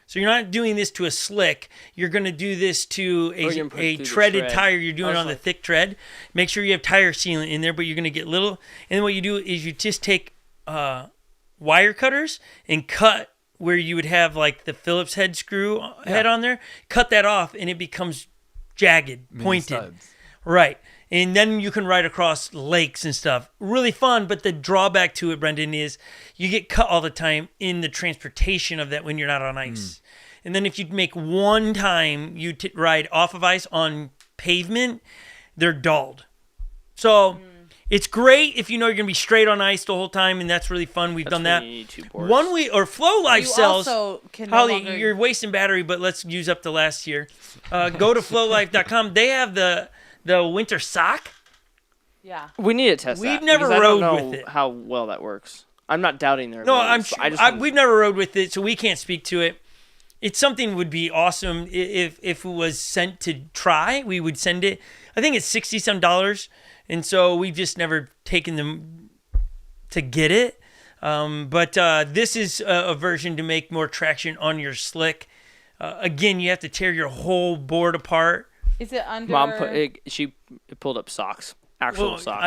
So you're not doing this to a slick. You're going to do this to Or you're gonna put it a through the treaded tread. tire. You're doing I it was on the like- thick tread. Make sure you have tire sealant in there, but you're going to get little. And then what you do is you just take wire cutters and cut where you would have like the Phillips head screw head on there. Cut that off, and it becomes jagged, Mini pointed. studs. Right. And then you can ride across lakes and stuff. Really fun, but the drawback to it, Brendan, is you get cut all the time in the transportation of that when you're not on ice. And then if you make one time you ride off of ice on pavement, they're dulled. So it's great if you know you're going to be straight on ice the whole time, and that's really fun. We've done that. when you need two boards. One week or Flow Life You sells. also can no Holly, longer- you're wasting battery, but let's use up the last year. Go to flowlife.com. They have the winter sock. Yeah. We need to test We've that. never because I don't rode know with it. how well that works. I'm not doubting their No, abilities, I'm but sure. I just wanted- We've never rode with it, so we can't speak to it. It's something would be awesome if it was sent to try. We would send it. I think it's $60-some, and so we've just never taken them to get it. But this is a version to make more traction on your slick. Again, you have to tear your whole board apart. Is it under? She pulled up socks. actual socks.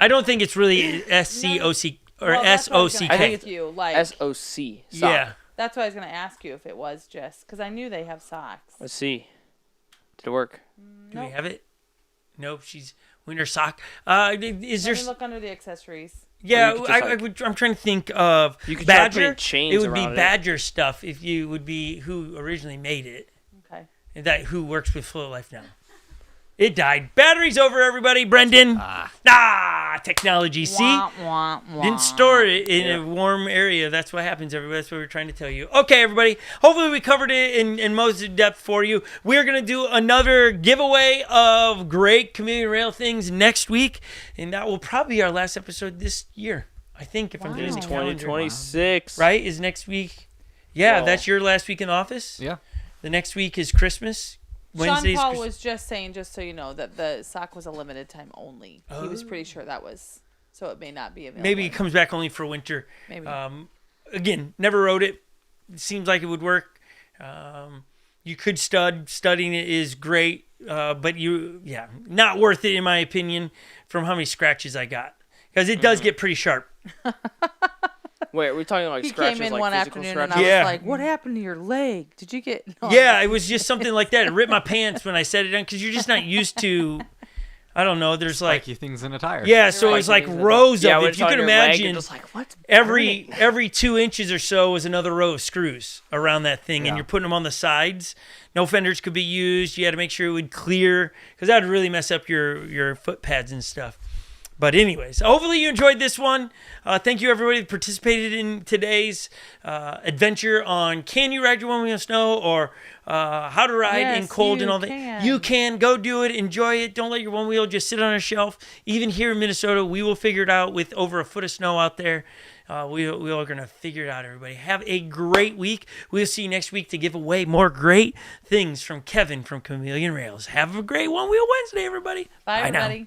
I don't think it's really SCOC or Well, that's what I was gonna SOCK. I think ask you, like, SOC. Sock. Yeah. that's what I was going to ask you if it was just because I knew they have socks. Let's see. Did it work? Do we have it? Nope. She's winter sock. Is Let there? me look under the accessories. Yeah, Or you could just, I'm trying to think of You could try putting Badger. chains It would be around it. Badger stuff if you would be who originally made it. Okay. And that who works with Flow Life now. It died. Battery's over, everybody. Brendan. Technology. See? Wah, wah, wah. Didn't store it in a warm area. That's what happens, everybody. That's what we're trying to tell you. Okay, everybody. Hopefully we covered it in most depth for you. We're going to do another giveaway of great community rail things next week. And that will probably be our last episode this year. I think, if I'm doing the calendar. 2026. Right? Is next week? Yeah, Well- that's your last week in office. Yeah. The next week is Christmas. Wednesday's Sean Paul Christ- was just saying, just so you know, that the sock was a limited time only. He was pretty sure that was, so it may not be available. Maybe it comes back only for winter. Maybe. Again, never rode it. It seems like it would work. You could stud. Studying it is great, but not worth it in my opinion from how many scratches I got. Because it does get pretty sharp. Wait, are we talking like He scratches, came in like one physical afternoon scratches? and I Yeah. was like, "What happened to your leg? Did you get?" No, Yeah, it was just something like that. It ripped my pants when I set it down because you're just not used to. I don't know. There's like Spiky things in a tire. yeah, so Right. it's like rows Yeah, of. when If it's you on can your leg, imagine, you're just like, what's every 2 inches or so is another row of screws around that thing, and Yeah. you're putting them on the sides. No fenders could be used. You had to make sure it would clear because that would really mess up your foot pads and stuff. But anyways, hopefully you enjoyed this one. Thank you everybody that participated in today's adventure on Can You Ride Your One Wheel in Snow or How to Ride in Yes, Cold and you all that. can. You can go do it, enjoy it. Don't let your one wheel just sit on a shelf. Even here in Minnesota, we will figure it out with over a foot of snow out there. We are going to figure it out, everybody. Have a great week. We'll see you next week to give away more great things from Kevin from Chameleon Rails. Have a great One Wheel Wednesday, everybody. Bye, now. everybody.